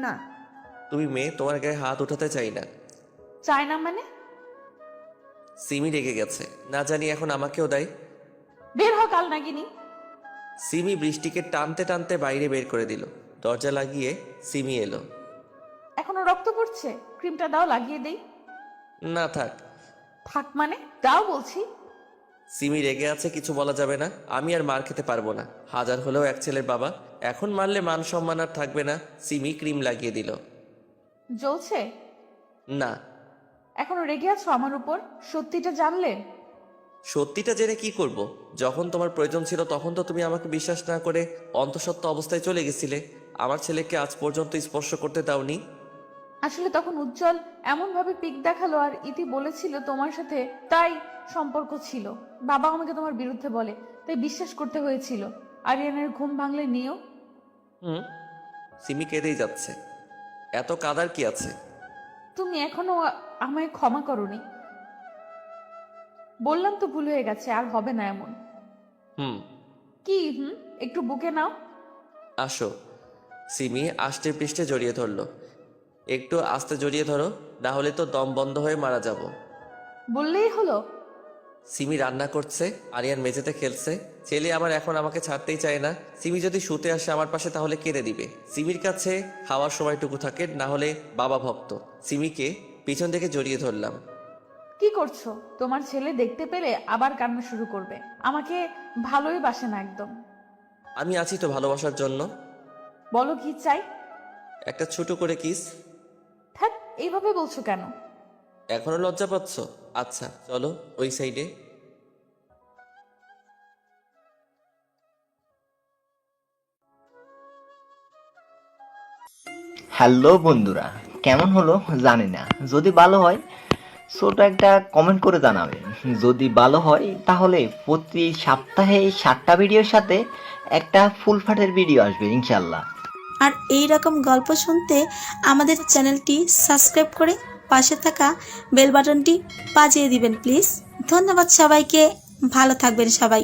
না। তুমি মেয়ে, তোমার গায়ে হাত উঠাতে চাই না। চায় না মানে? সিমি রেগে গেছে, না জানি এখন আমাকেও দেয়। বের হ কাল নাগিনি। সিমি বৃষ্টিকে টানতে টানতে বাইরে বের করে দিল। দরজা লাগিয়ে সিমি এলো। এখনো রক্ত পড়ছে, ক্রিমটা দাও লাগিয়ে দেই। না থাক। থাক মানে? দাও বলছি। সিমি রেগে আছে, কিছু বলা যাবে না। আমি আর মার খেতে পারবো না, হাজার হলেও এক ছেলের বাবা। এখন মারলে মান সম্মান আর থাকবে না। সিমি ক্রিম লাগিয়ে দিল। জ্বলছে? না। এখনো রেগে আছো আমার উপর? সত্যিটা জানলে? সত্যিটা জেনে কি করব? যখন তোমার প্রয়োজন ছিল তখন তো তুমি আমাকে বিশ্বাস না করে অন্তঃসত্ত্বা অবস্থায় চলে গেছিলে। আমার ছেলেকে আজ পর্যন্ত স্পর্শ করতে দাওনি। আসলে তখন উজ্জ্বল এমন ভাবে পিক দেখালো আর ইতি বলেছিল তোমার সাথে, তাই সম্পর্ক ছিল। বাবা আমাকে তোমার বিরুদ্ধে বলে, তাই বিশ্বাস করতে হয়েছিল। আরিয়ানের ঘুম ভাঙলে নিও। সিমি কেঁদেই যাচ্ছে। এত কাদার কি আছে? তুমি এখনো আমায় ক্ষমা করনি। বললাম তো ভুল হয়ে গেছে, আর হবে না এমন। কি একটু বুকে নাও। আসো। সিমি আষ্টে পৃষ্ঠে জড়িয়ে ধরলো। একটু আস্তে জড়িয়ে ধরো, না হলে তো দম বন্ধ হয়ে মারা যাব। বললেই হলো। সিমি রান্না করছে, আরিয়ান মেঝেতে খেলছে। ছেলে আমার এখন আমাকে ছাড়তেই চায় না। সিমি যদি শুতে আসে আমার পাশে তাহলে কেঁদে দিবে। সিমির কাছে খাওয়ার সময়টুকু থাকে, না হলে বাবা ভক্ত। সিমিকে পিছন থেকে জড়িয়ে ধরলাম। কি করছো? তোমার ছেলে দেখতে পেলে আবার কান্না শুরু করবে। আমাকে ভালোই বাসে না একদম। আমি আছি তো ভালোবাসার জন্য। বলো কি চাই? একটা ছোট করে কিস। থাক, এইভাবে বলছো কেন? এখনো লজ্জা পাচ্ছ? আচ্ছা চলো ওই সাইডে। হ্যালো বন্ধুরা, কেমন হলো জানি না। যদি ভালো হয় ছোট একটা কমেন্ট করে জানাবেন। যদি ভালো হয় তাহলে প্রতি সপ্তাহে 7টা ভিডিওর সাথে একটা ফুল ফাটের ভিডিও আসবে ইনশাল্লাহ। আর এই রকম গল্প শুনতে আমাদের চ্যানেলটি সাবস্ক্রাইব করে পাশে থাকা বেল বাটনটি বাজিয়ে দিবেন প্লিজ। ধন্যবাদ সবাইকে, ভালো থাকবেন সবাই।